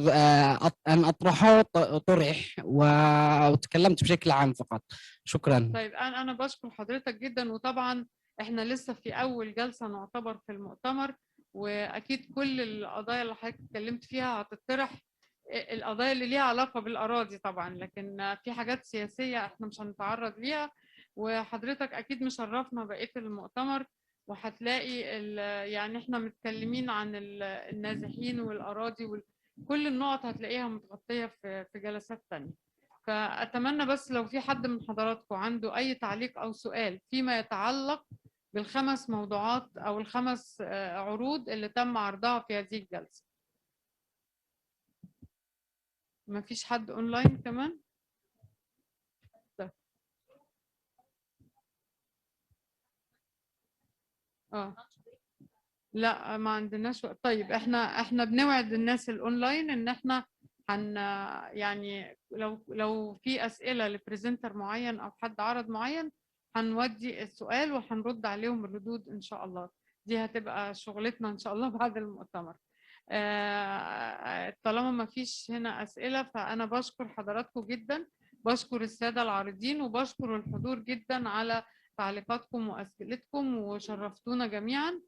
أن أطرحه طرح وتكلمت بشكل عام فقط. شكرا. طيب أنا بشكر حضرتك جدا، وطبعا احنا لسه في أول جلسة نعتبر في المؤتمر، وأكيد كل القضايا اللي حضرتك اتكلمت فيها هتطرح، القضايا اللي ليها علاقة بالأراضي طبعا، لكن في حاجات سياسية احنا مش هنتعرض ليها. وحضرتك أكيد مشرفنا بقية المؤتمر، وهتلاقي يعني احنا متكلمين عن النازحين والأراضي كل النقط هتلاقيها متغطية في جلسات تانية. فأتمنى بس لو في حد من حضراتكم عنده أي تعليق أو سؤال فيما يتعلق بالخمس موضوعات أو الخمس عروض اللي تم عرضها في هذه الجلسة. ما فيش حد أونلاين كمان؟ لا ما عندناش وقت. طيب احنا بنوعد الناس الاونلاين ان احنا يعني لو في اسئله لبريزنتر معين او حد عرض معين هنودي السؤال وهنرد عليهم الردود ان شاء الله. دي هتبقى شغلتنا ان شاء الله بعد المؤتمر. طالما ما فيش هنا اسئله فانا بشكر حضراتكم جدا، بشكر الساده العارضين وبشكر الحضور جدا على تعليقاتكم واسئلتكم، وشرفتونا جميعا.